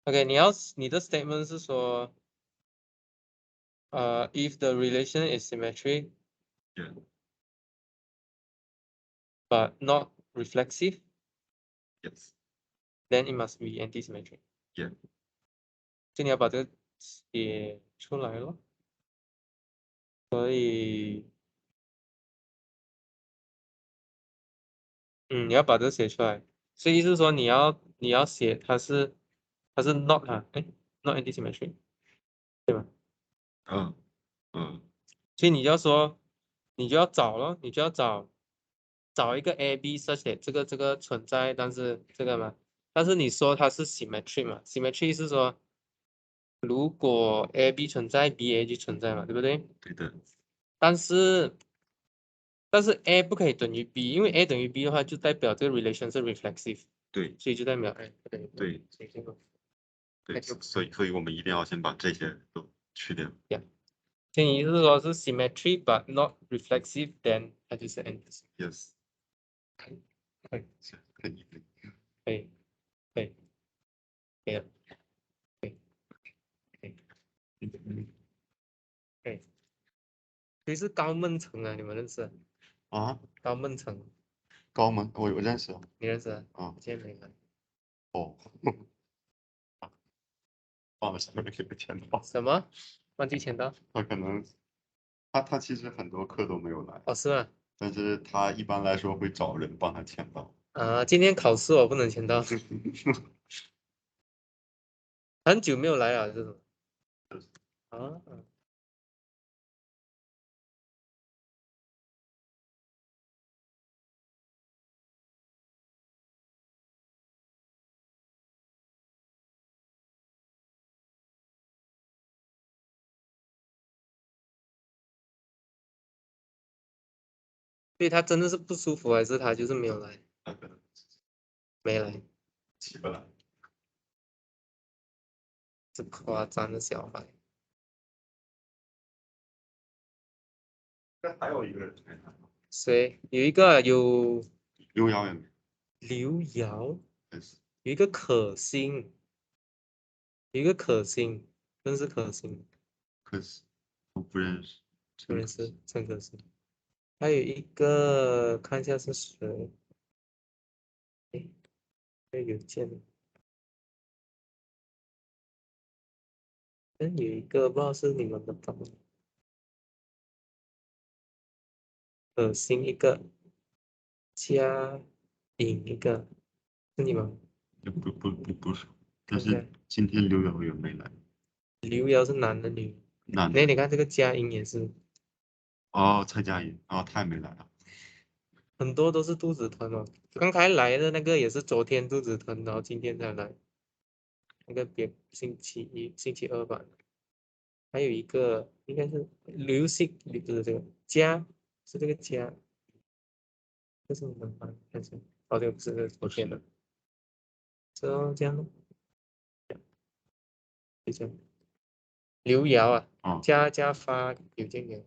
？OK，你的 statement 是说，if the relation is symmetric Yeah. but not reflexive, Yes. then it must be anti-symmetric。Yeah. 就你要把这个写出来咯。所以，你要把这个写出来。所以意思是说你要写它是not 啊，not anti-symmetric，对吧？嗯嗯所以你就要说，你就要找咯，你就要找一个 AB such that 这个存在，但是这个嘛，但是你说它是 symmetric 嘛，symmetric 是说如果 AB 存在，BA 就存在嘛，对不对？对的。但是 A 不可以等于 B，因为 A 等于 B 的话，就代表这个 relation 是 reflexive，对所以就代表 A 不等于 B。对所以这个对，所以我们一定要先把这些都去掉。所以你是说是 symmetric but not reflexive，then 它就是 anti。 Yes。可以可以。可以可以可以了可以。谁是高闷层啊？你们认识？啊，高闷层高吗？我认识啊。你认识啊？啊今天没来。哦，忘了什么给个签到。什么？忘记签到？他可能他其实很多课都没有来，哦，是吗？但是他一般来说会找人帮他签到。今天考试我不能签到，很久没有来了，这种。啊，所以他真的是不舒服，还是他就是没有来？他可能没来，起不来。是夸张的小孩。但还有一个人，谁？有一个有刘洋也没刘瑶，认识。有一个可心，有一个可心，认识可心，可是我不认识。不认识陈可心。还有一个看一下是谁？有见，有一个不知道是你们的吧？可心一个，嘉颖一个，是你吗？不是，但是 OK 今天刘瑶也没来，刘瑶是男的女？男的那你看这个佳音也是，哦，蔡佳颖哦，他也没来啊。很多都是肚子疼哦。刚才来的那个也是昨天肚子疼，然后今天才来。那个别星期一、星期二吧。还有一个应该是刘星，不是这个佳，是这个佳，这是我们班还是？哦，这个不是，这个昨天的。这样咯，就这样。刘瑶啊，哦，佳发邮件给我。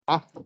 好，